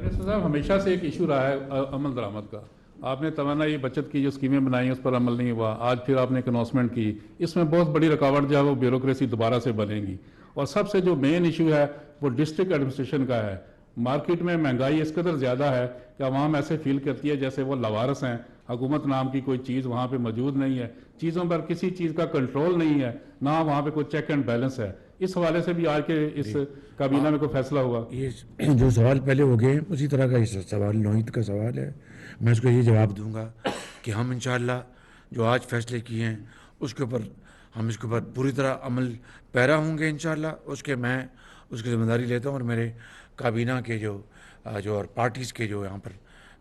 منسٹر صاحب، ہمیشہ سے ایک ایشو رہا ہے عمل درآمد کا. آپ نے توانائی بچت کی جو اسکیمیں بنائی اس پر عمل نہیں ہوا. آج پھر آپ نے ایک اناؤنسمنٹ کی، اس میں بہت بڑی رکاوٹ جو ہے وہ بیوروکریسی دوبارہ سے بنے گی. اور سب سے جو مین ایشو ہے وہ ڈسٹرکٹ ایڈمنسٹریشن کا ہے. مارکیٹ میں مہنگائی اس قدر زیادہ ہے کہ عوام ایسے فیل کرتی ہے جیسے وہ لاوارث ہیں. حکومت نام کی کوئی چیز وہاں پہ موجود نہیں ہے، چیزوں پر کسی چیز کا کنٹرول نہیں ہے، نہ وہاں پہ کوئی چیک اینڈ بیلنس ہے. اس حوالے سے بھی آج کے اس کابینہ میں کوئی فیصلہ ہوگا؟ یہ جو سوال پہلے ہو گئے اسی طرح کا یہ سوال نوعیت کا سوال ہے. میں اس کو یہ جواب دوں گا کہ ہم انشاءاللہ جو آج فیصلے کیے ہیں اس کے اوپر ہم اس کے اوپر پوری طرح عمل پیرا ہوں گے انشاءاللہ. میں اس کی ذمہ داری لیتا ہوں اور میرے کابینہ کے جو اور پارٹیز کے جو یہاں پر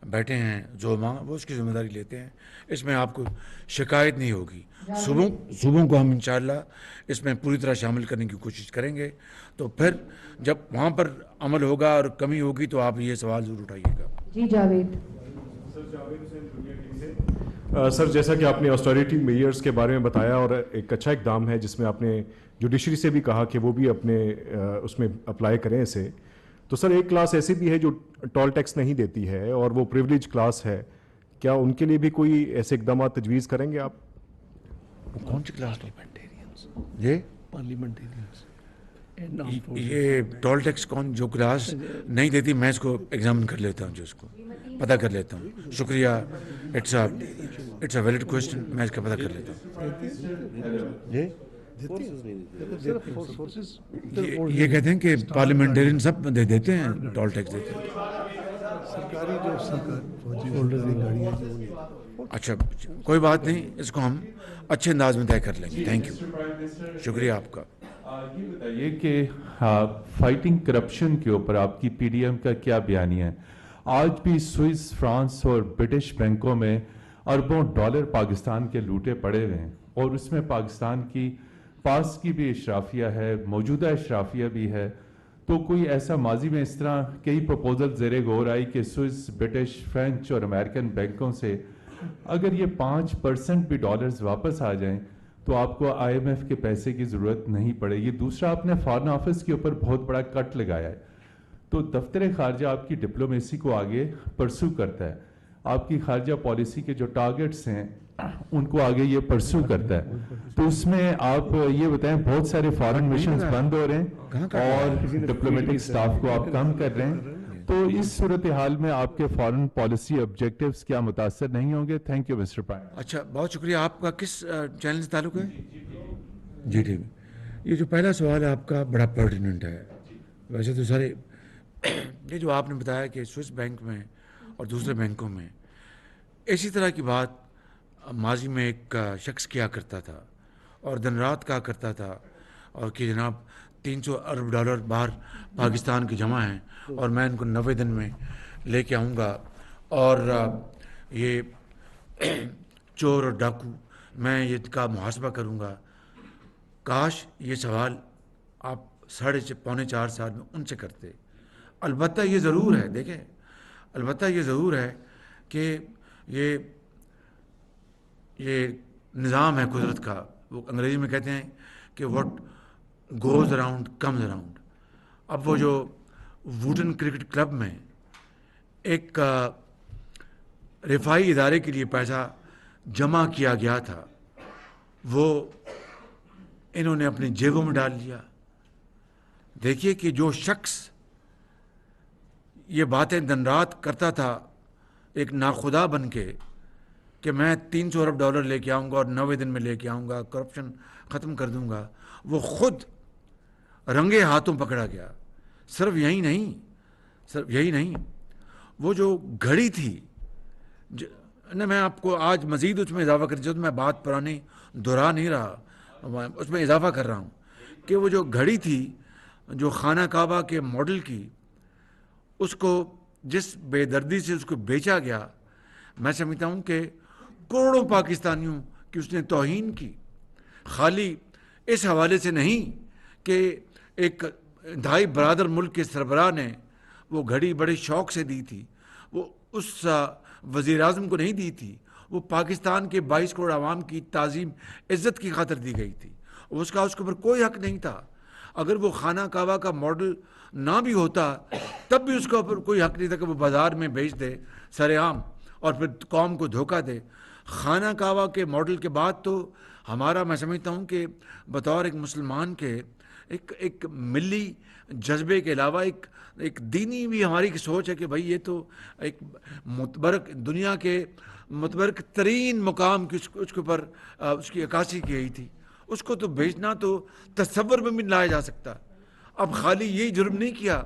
بیٹھے ہیں زعما وہ اس کی ذمہ داری لیتے ہیں. اس میں آپ کو شکایت نہیں ہوگی. صوبوں کو ہم انشاءاللہ اس میں پوری طرح شامل کرنے کی کوشش کریں گے. تو پھر جب وہاں پر عمل ہوگا اور کمی ہوگی تو آپ یہ سوال ضرور اٹھائیے گا. جی جاوید. سر، جیسا کہ آپ نے آسٹیرٹی میئرز کے بارے میں بتایا اور ایک اچھا اقدام ہے جس میں آپ نے جوڈیشری سے بھی کہا کہ وہ بھی اپنے اس میں اپلائی کریں اسے. تو سر ایک کلاس ایسی بھی ہے جو ٹول ٹیکس نہیں دیتی ہے اور وہ پریولیج کلاس ہے, کیا ان کے لیے بھی کوئی ایسے اقدامات تجویز کریں گے آپ؟ کون سی کلاس؟ یہ یہ ٹول ٹیکس کون جو کلاس نہیں دیتی, میں اس کو ایگزامن کر لیتا ہوں, جو اس کو پتہ کر لیتا ہوں. شکریہ, اٹس اے ویلڈ کوشچن, میں اس کا پتہ کر لیتا ہوں. یہ کہتے ہیں کہ پارلیمنٹرین سب دے دیتے ہیں, ٹول ٹیکس دیتے ہیں. اچھا کوئی بات نہیں, اس کو ہم اچھے انداز میں طے کر لیں گے. تھینک یو, شکریہ آپ کا. یہ بتائیے کہ فائٹنگ کرپشن کے اوپر آپ کی پی ڈی ایم کا کیا بیانیہ ہے؟ آج بھی سوئس, فرانس اور برٹش بینکوں میں اربوں ڈالر پاکستان کے لوٹے پڑے ہوئے ہیں, اور اس میں پاکستان کی پاس کی بھی اشرافیہ ہے, موجودہ اشرافیہ بھی ہے. تو کوئی ایسا ماضی میں اس طرح کئی پروپوزل زیر غور آئی کہ سوئس, برٹش, فرینچ اور امریکن بینکوں سے اگر یہ 5% بھی ڈالرز واپس آ جائیں تو آپ کو آئی ایم ایف کے پیسے کی ضرورت نہیں پڑے گی. دوسرا, آپ نے فارن آفس کے اوپر بہت بڑا کٹ لگایا ہے, تو دفتر خارجہ آپ کی ڈپلومیسی کو آگے پرسو کرتا ہے, آپ کی خارجہ پالیسی کے جو ٹارگٹس ہیں ان کو آگے یہ پرسو کرتا ہے. تو اس میں آپ یہ بتائیں, بہت سارے فارن مشنز بند ہو رہے ہیں اور ڈپلومیٹک سٹاف کو آپ کم کر رہے ہیں, تو اس صورتحال میں آپ کے فارن پالیسی آبجیکٹیوز کیا متاثر نہیں ہوں گے؟ Thank you mister prime. اچھا بہت شکریہ. آپ کا کس چینل سے تعلق ہے؟ Zee TV. یہ جو پہلا سوال ہے آپ کا بڑا پرٹیننٹ ہے. ویسے تو سارے یہ جو آپ نے بتایا کہ سوئس بینک میں اور دوسرے بینکوں میں اسی طرح کی بات ماضی میں ایک شخص کیا کرتا تھا اور دن رات کہا کرتا تھا, اور کہ جناب 300 ارب ڈالر باہر پاکستان کے جمع ہیں اور میں ان کو 90 دن میں لے کے آؤں گا, اور یہ چور اور ڈاکو میں یہ کا محاسبہ کروں گا. کاش یہ سوال آپ 3.5-4 سال میں ان سے کرتے. البتہ یہ ضرور ہے, دیکھیں البتہ یہ ضرور ہے کہ یہ نظام ہے قدرت کا, وہ انگریزی میں کہتے ہیں کہ what goes around comes around. اب وہ جو ووٹن کرکٹ کلب میں ایک رفاہی ادارے کے لیے پیسہ جمع کیا گیا تھا, وہ انہوں نے اپنی جیبوں میں ڈال لیا. دیکھیے کہ جو شخص یہ باتیں دن رات کرتا تھا ایک ناخدا بن کے کہ میں 300 ارب ڈالر لے کے آؤں گا اور 90 دن میں لے کے آؤں گا, کرپشن ختم کر دوں گا, وہ خود رنگے ہاتھوں پکڑا گیا. صرف یہی نہیں, وہ جو گھڑی تھی میں آپ کو آج مزید اس میں اضافہ کر, میں بات پرانی دہرا نہیں رہا, اس میں اضافہ کر رہا ہوں کہ وہ جو گھڑی تھی جو خانہ کعبہ کے ماڈل کی, اس کو جس بے دردی سے اس کو بیچا گیا, میں سمجھتا ہوں کہ کروڑوں پاکستانیوں کی اس نے توہین کی. خالی اس حوالے سے نہیں کہ ایک انتہائی برادر ملک کے سربراہ نے وہ گھڑی بڑے شوق سے دی تھی, وہ اس وزیر اعظم کو نہیں دی تھی, وہ پاکستان کے 22 کروڑ عوام کی تعظیم عزت کی خاطر دی گئی تھی. اس کے اوپر کوئی حق نہیں تھا. اگر وہ خانہ کعبہ کا ماڈل نہ بھی ہوتا تب بھی اس کے اوپر کوئی حق نہیں تھا کہ وہ بازار میں بیچ دے سر عام اور پھر قوم کو دھوکہ دے. خانہ کعبہ کے ماڈل کے بعد تو ہمارا, میں سمجھتا ہوں کہ بطور ایک مسلمان کے ایک ملی جذبے کے علاوہ ایک دینی بھی ہماری کی سوچ ہے کہ بھائی یہ تو ایک متبرک دنیا کے متبرک ترین مقام کی اس کے اوپر اس کی عکاسی کی گئی تھی, اس کو تو بیچنا تو تصور میں بھی نہیں لایا جا سکتا. اب خالی یہی جرم نہیں کیا,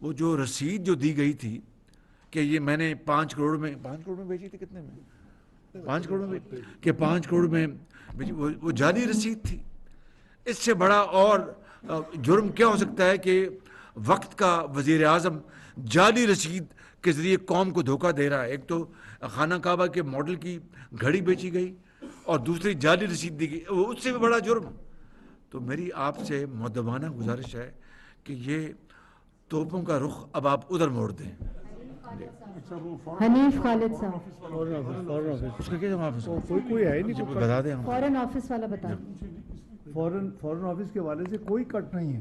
وہ جو رسید جو دی گئی تھی کہ یہ میں نے 5 کروڑ میں بیچی تھی, کتنے میں 5 کروڑ میں, کہ 5 کروڑ میں وہ جعلی رسید تھی. اس سے بڑا اور جرم کیا ہو سکتا ہے کہ وقت کا وزیر اعظم جعلی رسید کے ذریعے قوم کو دھوکہ دے رہا ہے. ایک تو خانہ کعبہ کے ماڈل کی گھڑی بیچی گئی اور دوسری جعلی رسید دی گئی, وہ اس سے بھی بڑا جرم. تو میری آپ سے مؤدبانہ گزارش ہے کہ یہ توپوں کا رخ اب آپ ادھر موڑ دیں. حنیف خالد صاحب, اس کا کیا جواب ہے؟ کوئی ہے نہیں, بتا دیں. فورن آفس والا بتا دیں. فورن آفس کے حوالے سے کوئی کٹ نہیں ہے.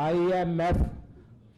IMF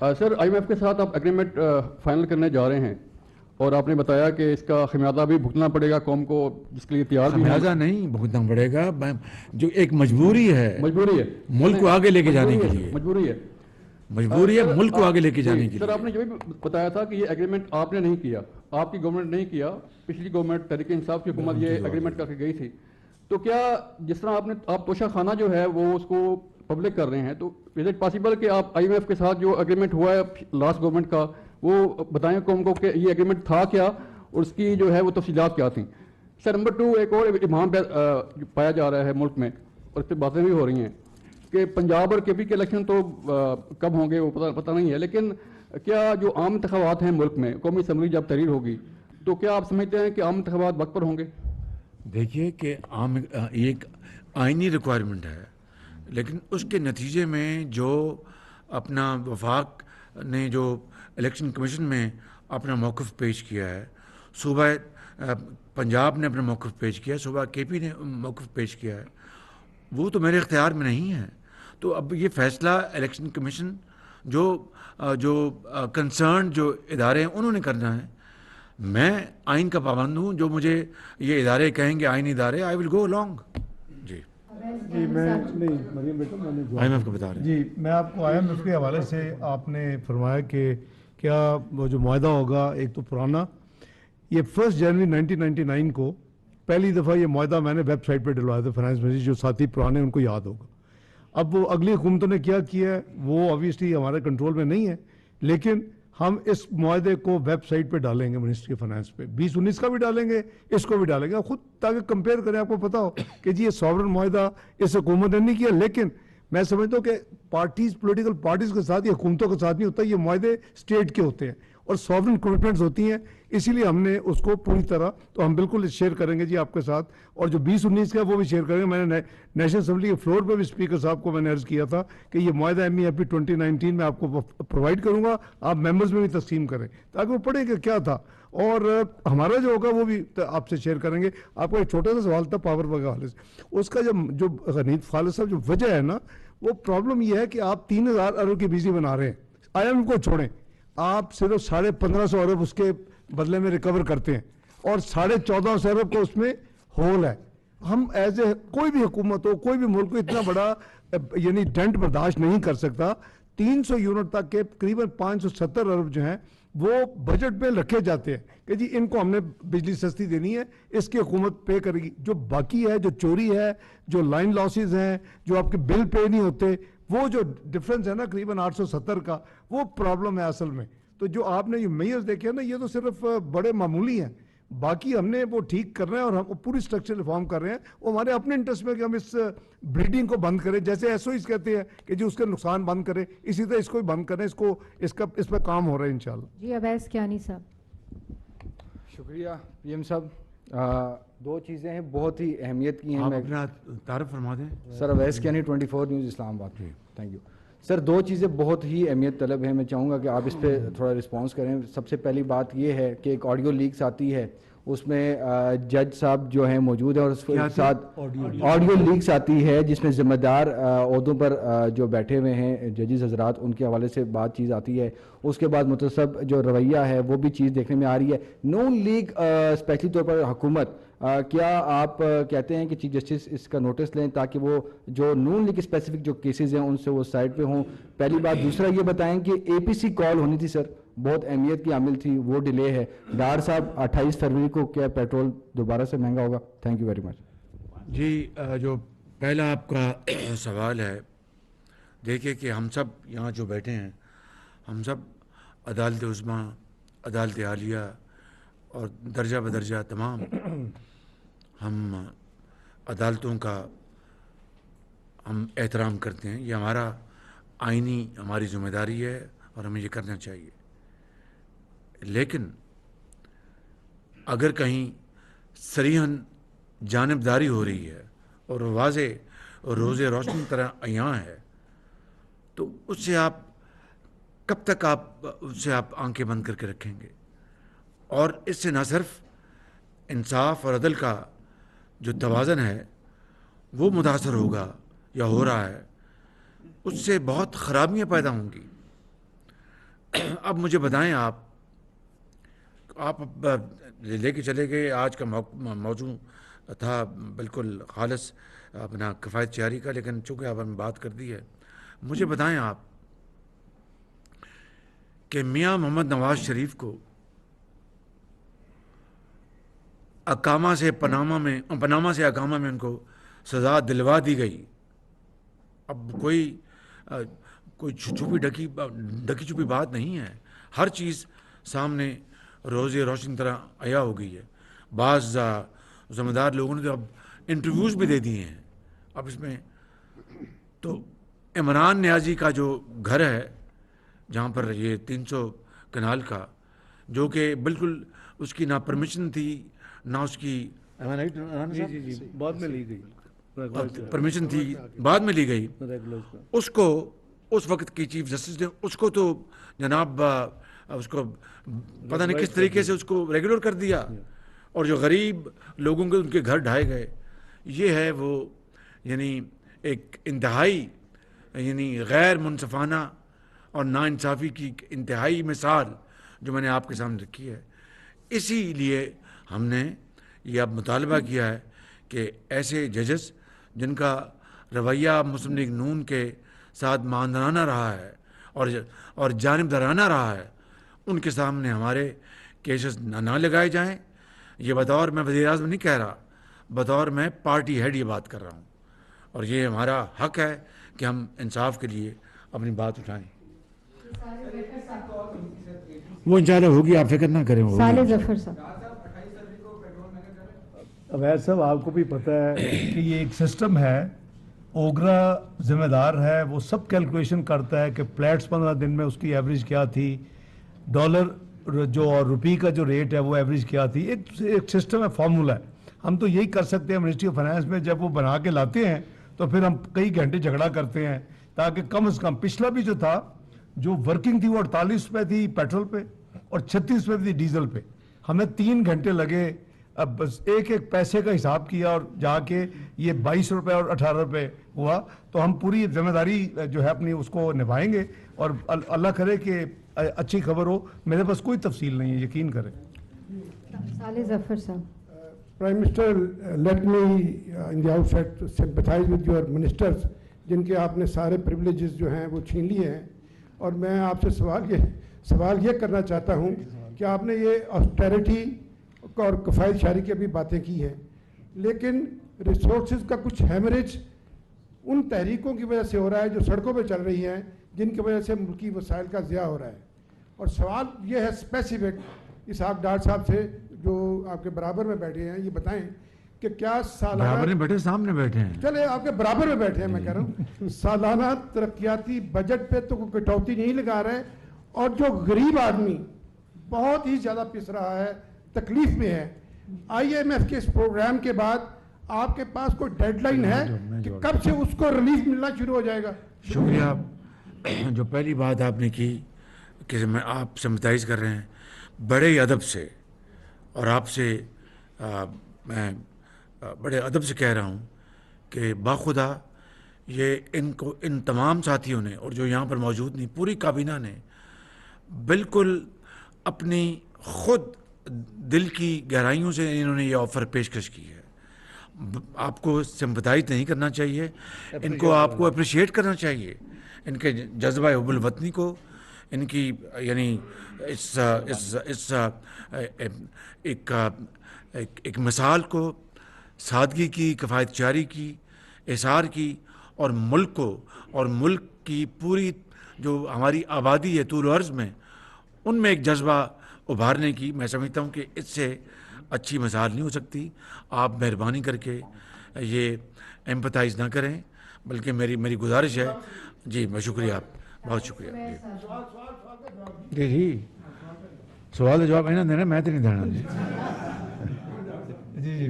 سر IMF کے ساتھ آپ ایگریمنٹ فائنل کرنے جا رہے ہیں اور آپ نے بتایا کہ اس کا خمیازہ بھی بھگتنا پڑے گا قوم کو جس کے لیے تیار بھی ہے. خمیازہ نہیں بھگتنا پڑے گا, جو ایک مجبوری ہے ملک کو آگے لے کے جانے کے لیے, مجبوری ہے ملک کو آگے لے کے جانے کے لیے. سر آپ نے جو بھی بتایا تھا کہ یہ ایگریمنٹ آپ نے نہیں کیا, آپ کی گورنمنٹ نہیں کیا, پچھلی گورنمنٹ تحریک انصاف کی حکومت یہ ایگریمنٹ کر کے گئی تھی. تو کیا جس طرح آپ توشہ خانہ جو ہے وہ اس کو پبلک کر رہے ہیں, تو از اٹ پاسبل کہ آپ IMF کے ساتھ جو ایگریمنٹ ہوا ہے لاسٹ گورنمنٹ کا وہ بتائیں قوم کو کہ یہ ایگریمنٹ تھا کیا اور اس کی جو ہے وہ تفصیلات کیا تھیں. سر نمبر 2, ایک اور ابہام پایا جا رہا ہے ملک میں اور اس پہ باتیں بھی ہو رہی ہیں کہ پنجاب اور KP کے الیکشن تو کب ہوں گے وہ پتہ نہیں ہے, لیکن کیا جو عام انتخابات ہیں ملک میں, قومی اسمبلی جب تحریر ہوگی, تو کیا آپ سمجھتے ہیں کہ عام انتخابات وقت پر ہوں گے؟ دیکھیے کہ ایک آئینی ریکوائرمنٹ ہے, لیکن اس کے نتیجے میں جو اپنا وفاق نے جو الیکشن کمیشن میں اپنا موقف پیش کیا ہے, صوبہ پنجاب نے اپنا موقف پیش کیا ہے, صوبہ KP نے موقف پیش کیا ہے, وہ تو میرے اختیار میں نہیں ہے. تو اب یہ فیصلہ الیکشن کمیشن جو کنسرن جو ادارے ہیں انہوں نے کرنا ہے. میں آئین کا پابند ہوں, جو مجھے یہ ادارے کہیں گے آئینی ادارے, آئی ول گو along. جی جی میں نہیں مریم بیٹا میں نے IMF کو بتا رہے ہیں. جی میں آپ کو IMF کے حوالے سے آپ نے فرمایا کہ کیا وہ جو معاہدہ ہوگا, ایک تو پرانا, یہ 1 جنوری 1999 کو پہلی دفعہ یہ معاہدہ میں نے ویب سائٹ پہ ڈلوایا تھا فائنانس منسٹری, جو ساتھی پرانے ان کو یاد ہوگا. اب وہ اگلی حکومتوں نے کیا کیا ہے وہ آبویسلی ہمارے کنٹرول میں نہیں ہے, لیکن ہم اس معاہدے کو ویب سائٹ پہ ڈالیں گے منسٹری آف فائنانس پہ, 2019 کا بھی ڈالیں گے, اس کو بھی ڈالیں گے, آپ خود تاکہ کمپیئر کریں, آپ کو پتا ہو کہ جی یہ ساورن معاہدہ اس حکومت نے نہیں کیا. لیکن میں سمجھتا ہوں کہ پولیٹیکل پارٹیز کے ساتھ یا حکومتوں کے ساتھ نہیں ہوتا, یہ معاہدے اسٹیٹ کے ہوتے ہیں اور ساورن کمٹمنٹس ہوتی ہیں, اسی لیے ہم نے اس کو پوری طرح, تو ہم بالکل شیئر کریں گے جی آپ کے ساتھ, اور جو 2019 کا وہ بھی شیئر کریں گے. میں نے نیشنل اسمبلی کے فلور پہ بھی اسپیکر صاحب کو میں نے عرض کیا تھا کہ یہ معاہدہ MEFP 2019 میں آپ کو پرووائڈ کروں گا, آپ ممبرز میں بھی تقسیم کریں تاکہ وہ پڑھیں کہ کیا تھا, اور ہمارا جو ہوگا وہ بھی آپ سے شیئر کریں گے. آپ کا ایک چھوٹا سا سوال تھا پاور کے حوالے سے, اس کا جو غنیت خالد صاحب جو وجہ ہے نا, وہ پرابلم یہ ہے کہ آپ 3000 ارب کی بجلی بنا رہے ہیں, IMF کو چھوڑیں, آپ صرف 1550 ارب اس کے بدلے میں ریکور کرتے ہیں اور 1450 ارب کو اس میں ہول ہے. ہم ایز اے کوئی بھی حکومت ہو, کوئی بھی ملک کو اتنا بڑا یعنی ڈنٹ برداشت نہیں کر سکتا. 300 یونٹ تک کے قریباً 570 ارب جو ہیں وہ بجٹ میں رکھے جاتے ہیں کہ جی ان کو ہم نے بجلی سستی دینی ہے, اس کی حکومت پے کرے گی. جو باقی ہے, جو چوری ہے, جو لائن لاسز ہیں, جو آپ کے بل پے نہیں ہوتے, وہ جو ڈفرنس ہے نا قریباً 870 کا, وہ پرابلم ہے اصل میں. تو جو آپ نے یہ میئرز دیکھے نا, یہ تو صرف بڑے معمولی ہیں, باقی ہم نے وہ ٹھیک کر رہے ہیں اور ہم پوری اسٹرکچر ریفارم کر رہے ہیں. وہ ہمارے اپنے انٹرسٹ میں کہ ہم اس بریڈنگ کو بند کریں, جیسے SOEs کہتے ہیں کہ جی اس کا نقصان بند کریں, اسی طرح اس کو بھی بند کریں, اس پہ کام ہو رہا ہے انشاءاللہ. جی اویس کیانی صاحب. شکریہ PM صاحب. 2 چیزیں ہیں بہت ہی اہمیت کی ہیں. آپ اپنا تعارف فرما دیں. سر اویس کیانی 24 نیوز اسلام آباد. Thank you sir. 2 چیزیں بہت ہی اہمیت طلب ہیں, میں چاہوں گا کہ آپ اس پہ تھوڑا رسپانس کریں. سب سے پہلی بات یہ ہے کہ ایک آڈیو لیکس آتی ہے, اس میں جج صاحب جو ہیں موجود ہیں اور اس کے ساتھ آڈیو لیکس آتی ہے جس میں ذمہ دار عہدوں پر جو بیٹھے ہوئے ہیں ججز حضرات, ان کے حوالے سے بات چیز آتی ہے. اس کے بعد متصب جو رویہ ہے وہ بھی چیز دیکھنے میں آ رہی ہے. نون لیگ اسپیشلی طور پر حکومت, کیا آپ کہتے ہیں کہ چیف جسٹس اس کا نوٹس لیں تاکہ وہ جو نون لیگ اسپیسیفک جو کیسز ہیں ان سے وہ سائڈ پہ ہوں؟ پہلی بات. دوسرا یہ بتائیں کہ APC کال ہونی تھی سر, بہت اہمیت کی عامل تھی, وہ ڈیلے ہے. ڈار صاحب 28 فروری کو کیا پیٹرول دوبارہ سے مہنگا ہوگا؟ Thank you very much. جی جو پہلا آپ کا سوال ہے, دیکھیے کہ ہم سب یہاں جو بیٹھے ہیں, ہم سب عدالت عظمیٰ, عدالت عالیہ اور درجہ بدرجہ تمام ہم عدالتوں کا ہم احترام کرتے ہیں. یہ ہمارا آئینی ہماری ذمہ داری ہے اور ہمیں یہ کرنا چاہیے. لیکن اگر کہیں صریحاً جانبداری ہو رہی ہے اور واضح اور روز روشن طرح عیاں ہے, تو اس سے آپ کب تک اس سے آپ آنکھیں بند کر کے رکھیں گے؟ اور اس سے نہ صرف انصاف اور عدل کا جو توازن ہے وہ متاثر ہوگا یا ہو رہا ہے, اس سے بہت خرابیاں پیدا ہوں گی. اب مجھے بتائیں آپ اب لے کے چلے گئے. آج کا موضوع تھا بالکل خالص اپنا کفایت جاری کا, لیکن چونکہ آپ ہم بات کر دی ہے, مجھے بتائیں آپ کہ میاں محمد نواز شریف کو پناما سے اقامہ میں ان کو سزا دلوا دی گئی. اب کوئی چھپی ڈکی چھپی بات نہیں ہے, ہر چیز سامنے روزی روشن طرح عیا ہو گئی ہے. بعض ذمہ دار لوگوں نے تو اب انٹرویوز بھی دے دیے ہیں. اب اس میں تو عمران نیازی کا جو گھر ہے جہاں پر یہ 300 کنال کا, جو کہ بالکل اس کی نہ پرمیشن تھی نہ اس کی بعد میں لی گئی پرمیشن تھی, بعد میں لی گئی, اس کو اس وقت کی چیف جسٹس نے اس کو تو جناب اس کو پتہ نہیں کس طریقے سے اس کو ریگولر کر دیا, اور جو غریب لوگوں کے ان کے گھر ڈھائے گئے. یہ ہے وہ یعنی ایک انتہائی یعنی غیر منصفانہ اور ناانصافی کی انتہائی مثال جو میں نے آپ کے سامنے رکھی ہے. اسی لیے ہم نے یہ اب مطالبہ کیا ہے کہ ایسے ججز جن کا رویہ مسلم لیگ نون کے ساتھ ماندرانہ رہا ہے اور جانبدارانہ رہا ہے, ان کے سامنے ہمارے کیسز نہ لگائے جائیں. یہ بطور میں وزیر اعظم نہیں کہہ رہا, بطور میں پارٹی ہیڈ یہ بات کر رہا ہوں, اور یہ ہمارا حق ہے کہ ہم انصاف کے لیے اپنی بات اٹھائیں. وہ انشاءاللہ ہوگی, آپ فکر نہ کریں. صالح ظفر صاحب. عوید صاحب آپ کو بھی پتہ ہے کہ یہ ایک سسٹم ہے, اوگرا ذمہ دار ہے, وہ سب کیلکولیشن کرتا ہے کہ پلیٹس 15 دن میں اس کی ایوریج کیا تھی, ڈالر جو اور روپی کا جو ریٹ ہے وہ ایوریج کیا تھی. ایک سسٹم ہے, فارمولا ہے. ہم تو یہی کر سکتے ہیں منسٹری آف فائنانس میں, جب وہ بنا کے لاتے ہیں تو پھر ہم کئی گھنٹے جھگڑا کرتے ہیں تاکہ کم از کم. پچھلا بھی جو تھا جو ورکنگ تھی وہ 48 روپے تھی پیٹرول پہ اور 36 روپے تھی ڈیزل پہ. ہمیں 3 گھنٹے لگے, اب بس ایک پیسے کا حساب کیا اور جا کے یہ 22 روپے اور 18 روپے ہوا. تو ہم پوری ذمہ داری جو ہے اپنی اس کو نبھائیں گے, اور اللہ کرے کہ اچھی خبر ہو. میرے پاس کوئی تفصیل نہیں ہے, یقین کریں. صالح ظفر صاحب. Prime Minister, let me in the outset sympathize with your ministers جن کے آپ نے سارے پریولیجز جو ہیں وہ چھین لیے ہیں. اور میں آپ سے سوال یہ کرنا چاہتا ہوں کہ آپ نے یہ آسٹیریٹی اور کفایت جاری کی ابھی باتیں کی ہیں, لیکن ریسورسز کا کچھ ہیمریج ان تحریکوں کی وجہ سے ہو رہا ہے جو سڑکوں پہ چل رہی ہیں, جن کی وجہ سے ملکی وسائل کا ضیاع ہو رہا ہے. اور سوال یہ ہے اسپیسیفک اسحاق ڈار صاحب سے جو آپ کے برابر میں بیٹھے ہیں, یہ بتائیں کہ کیا سالانہ برابر نہیں بیٹھے, سامنے بیٹھے ہیں, چلے آپ کے برابر میں بیٹھے ہیں, میں کہہ رہا ہوں سالانہ ترقیاتی بجٹ پہ تو کوئی کٹوتی نہیں لگا رہے, اور جو غریب آدمی بہت ہی زیادہ پس رہا ہے, تکلیف میں ہے, IMF کے اس پروگرام کے بعد آپ کے پاس کوئی ڈیڈ لائن ہے کہ کب سے اس کو ریلیف ملنا شروع ہو جائے گا؟ شکریہ. جو پہلی بات آپ نے کی کہ میں آپ سمپتائز کر رہے ہیں بڑے ادب سے, اور آپ سے میں بڑے ادب سے کہہ رہا ہوں کہ باخدا یہ ان تمام ساتھیوں نے, اور جو یہاں پر موجود نہیں, پوری کابینہ نے بالکل اپنی خود دل کی گہرائیوں سے انہوں نے یہ آفر پیشکش کی ہے. آپ کو سمپتائز نہیں کرنا چاہیے, ان کو آپ کو اپریشیٹ کرنا چاہیے, ان کے جذبہ حب الوطنی کو, ان کی یعنی ایک مثال کو, سادگی کی, کفایت جاری کی, احسار کی, اور ملک کو اور ملک کی پوری جو ہماری آبادی ہے طول و عرض میں, ان میں ایک جذبہ ابھارنے کی. میں سمجھتا ہوں کہ اس سے اچھی مثال نہیں ہو سکتی. آپ مہربانی کر کے یہ ایمپتائز نہ کریں, بلکہ میری گزارش ہے. جی میں شکریہ, آپ بہت شکریہ. جی سوال جواب ہے نا دینا, میں تو نہیں دینا. جی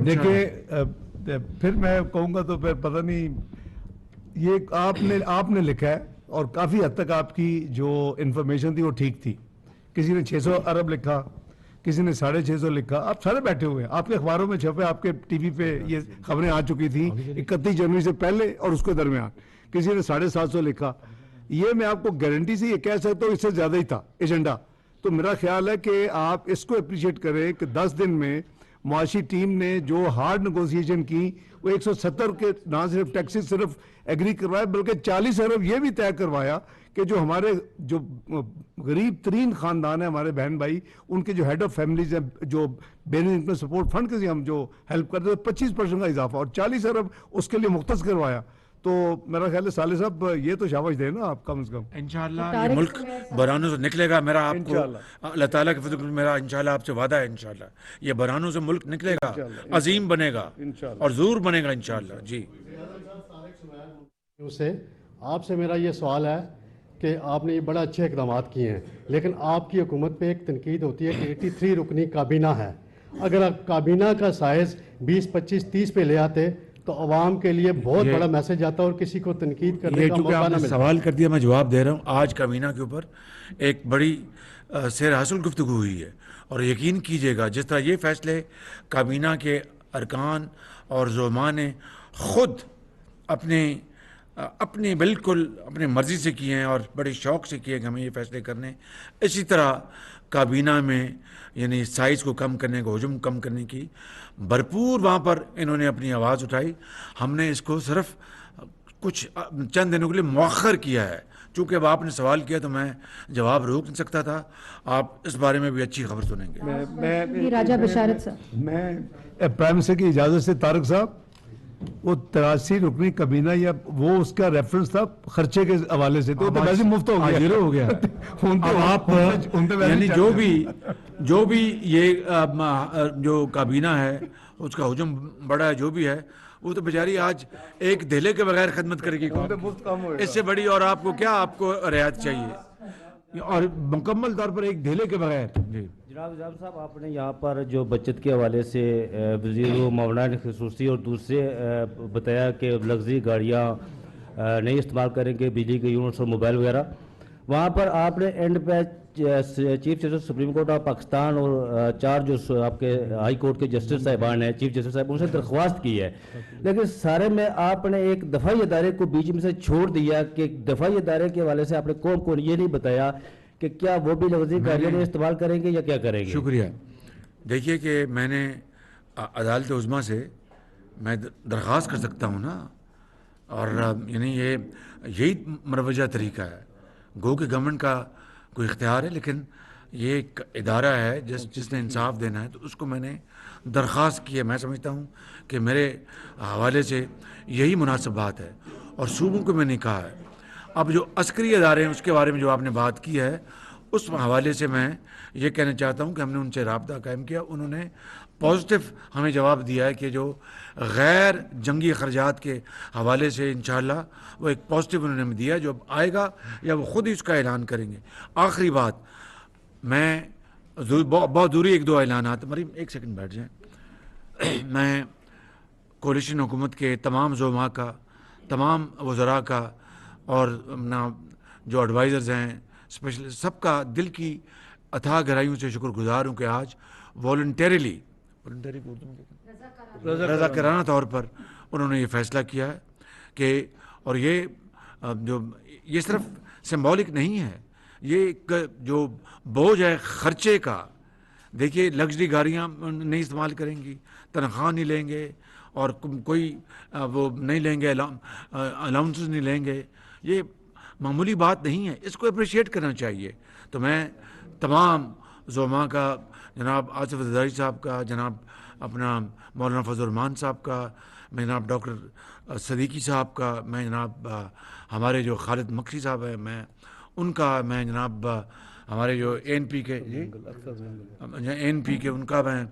دیکھیے, پھر میں کہوں گا تو پھر پتہ نہیں, یہ آپ نے لکھا ہے اور کافی حد تک آپ کی جو انفارمیشن تھی وہ ٹھیک تھی. کسی نے 600 ارب لکھا, کسی نے 650 لکھا. آپ سارے بیٹھے ہوئے ہیں, آپ کے اخباروں میں چھپے, آپ کے ٹی وی پہ یہ خبریں آ چکی تھیں 31 جنوری سے پہلے اور اس کے درمیان. کسی نے 750 لکھا. یہ میں آپ کو گارنٹی سے یہ کہہ سکتا ہوں اس سے زیادہ ہی تھا ایجنڈا. تو میرا خیال ہے کہ آپ اس کو اپریشیٹ کریں کہ 10 دن میں معاشی ٹیم نے جو ہارڈ نیگوسیشن کی وہ 170 کے نہ صرف ٹیکسز صرف ایگری کروایا بلکہ 40 ارب یہ بھی طے کروایا کہ جو ہمارے جو غریب ترین خاندان ہیں ہمارے بہن بھائی ان کے جو ہیڈ آف فیملیز ہیں جو بین انکم سپورٹ فنڈ کے سے ہم جو ہیلپ کرتے ہیں 25% کا اضافہ اور 40 ارب اس کے لیے مختص کروایا. تو میرا خیال ہے صالح صاحب یہ تو شاباش دے نا آپ کم از کم. انشاءاللہ یہ ملک بحرانوں سے نکلے گا. میرا آپ کو اللہ تعالیٰ کے فضل میرا انشاءاللہ آپ سے وعدہ ہے انشاءاللہ یہ بحرانوں سے ملک نکلے گا, عظیم بنے گا اور ضرور بنے گا انشاءاللہ. جی سے آپ سے میرا یہ سوال ہے کہ آپ نے یہ بڑا اچھے اقدامات کیے ہیں لیکن آپ کی حکومت پہ ایک تنقید ہوتی ہے کہ 83 رکنی کابینہ ہے. اگر آپ کابینہ کا سائز 20, 25, 30 پہ لے آتے تو عوام کے لیے بہت بڑا میسج آتا اور کسی کو تنقید کرنے کا موقع نہ ملتا. سوال کر دیا میں جواب دے رہا ہوں. آج کابینہ کے اوپر ایک بڑی سیر حاصل گفتگو ہوئی ہے اور یقین کیجئے گا جس طرح یہ فیصلے کابینہ کے ارکان اور زعماء نے خود اپنے بالکل اپنے مرضی سے کیے ہیں اور بڑے شوق سے کیے کہ ہمیں یہ فیصلے کرنے. اسی طرح کابینہ میں یعنی سائز کو کم کرنے کو حجم کم کرنے کی بھرپور وہاں پر انہوں نے اپنی آواز اٹھائی. ہم نے اس کو صرف کچھ چند دنوں کے لیے مؤخر کیا ہے. چونکہ اب آپ نے سوال کیا تو میں جواب روک نہیں سکتا تھا. آپ اس بارے میں بھی اچھی خبر سنیں گے. راجہ بشارت صاحب. میں پرائم منسٹر کی اجازت سے طارق صاحب وہ 83 رکنی کابینہ یا وہ اس کا ریفرنس تھا خرچے کے حوالے سے تو ویسے مفت ہو گیا زیرو ہو گیا. اب آپ یعنی جو بھی یہ جو کابینہ ہے اس کا حجم بڑا ہے جو بھی ہے وہ تو بیچاری آج ایک دھیلے کے بغیر خدمت کرے گی. اس سے بڑی اور آپ کو کیا آپ کو رعایت چاہیے اور مکمل طور پر ایک دھیلے کے بغیر. جی جناب صاحب آپ نے یہاں پر جو بچت کے حوالے سے وزیر و مولانا خصوصی اور دوسرے بتایا کہ لگژری گاڑیاں نہیں استعمال کریں گے بجلی کے یونٹس اور موبائل وغیرہ. وہاں پر آپ نے اینڈ پہ chief justice supreme court of Pakistan اور 4 جو آپ کے ہائی کورٹ کے جسٹس صاحبان ہیں چیف جسٹس صاحب ان سے درخواست کی ہے لیکن سارے میں آپ نے ایک دفاعی ادارے کو بیچ میں سے چھوڑ دیا کہ دفاعی ادارے کے حوالے سے آپ نے کون یہ نہیں بتایا کہ کیا وہ بھی لگژری گاڑیاں استعمال کریں گے یا کیا کریں گے. شکریہ. دیکھیے کہ میں نے عدالت عظمیٰ سے میں درخواست کر سکتا ہوں نا اور یعنی یہی مروجہ طریقہ ہے. گو کہ گورنمنٹ کا کوئی اختیار ہے لیکن یہ ایک ادارہ ہے جس نے انصاف دینا ہے تو اس کو میں نے درخواست کی ہے. میں سمجھتا ہوں کہ میرے حوالے سے یہی مناسب بات ہے اور صوبوں کو میں نے کہا ہے. اب جو عسکری ادارے ہیں اس کے بارے میں جو آپ نے بات کی ہے اس حوالے سے میں یہ کہنا چاہتا ہوں کہ ہم نے ان سے رابطہ قائم کیا. انہوں نے پازیٹیو ہمیں جواب دیا ہے کہ جو غیر جنگی اخراجات کے حوالے سے انشاءاللہ وہ ایک پازیٹیو انہوں نے ہمیں دیا جو اب آئے گا یا وہ خود ہی اس کا اعلان کریں گے. آخری بات میں بہت دوری 1-2 اعلانات. مریم ایک سیکنڈ بیٹھ جائیں. میں کولیشن حکومت کے تمام زعماء کا تمام وزراء کا اور جو ایڈوائزرز ہیں اسپیشل سب کا دل کی اتھاہ گہرائیوں سے شکر گزار ہوں کہ آج والنٹیرلی رضاکارانہ طور پر انہوں نے یہ فیصلہ کیا ہے کہ اور یہ صرف سمبولک نہیں ہے یہ جو بوجھ ہے خرچے کا. دیکھیے لگژری گاڑیاں نہیں استعمال کریں گی تنخواہ نہیں لیں گے اور کوئی وہ نہیں لیں گے الاؤنسز نہیں لیں گے. یہ معمولی بات نہیں ہے. اس کو اپریشیٹ کرنا چاہیے. تو میں تمام زعماء کا جناب آصف زرداری صاحب کا جناب اپنا مولانا فضل الرحمان صاحب کا میں جناب ڈاکٹر صدیقی صاحب کا میں جناب ہمارے جو خالد مکسی صاحب ہیں میں ان کا میں جناب ہمارے جو این پی کے ان کا میں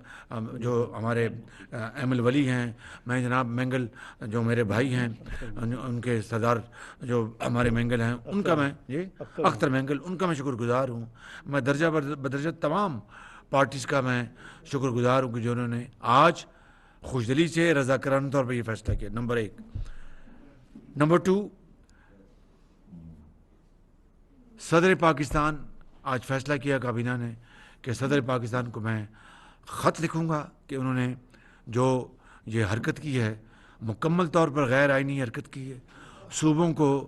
جو ہمارے ایم ولی ہیں میں جناب مینگل جو میرے بھائی ہیں ان کے سردار جو ہمارے مینگل ہیں ان کا میں اختر مینگل ان کا میں شکر گزار ہوں. میں درجہ بدرجہ تمام پارٹیز کا میں شکر گزار ہوں کہ جو انہوں نے آج خوش دلی سے رضاکارانہ طور پر یہ فیصلہ کیا. نمبر 1. نمبر 2 صدر پاکستان آج فیصلہ کیا کابینہ نے کہ صدر پاکستان کو میں خط لکھوں گا کہ انہوں نے جو یہ حرکت کی ہے مکمل طور پر غیر آئینی حرکت کی ہے. صوبوں کو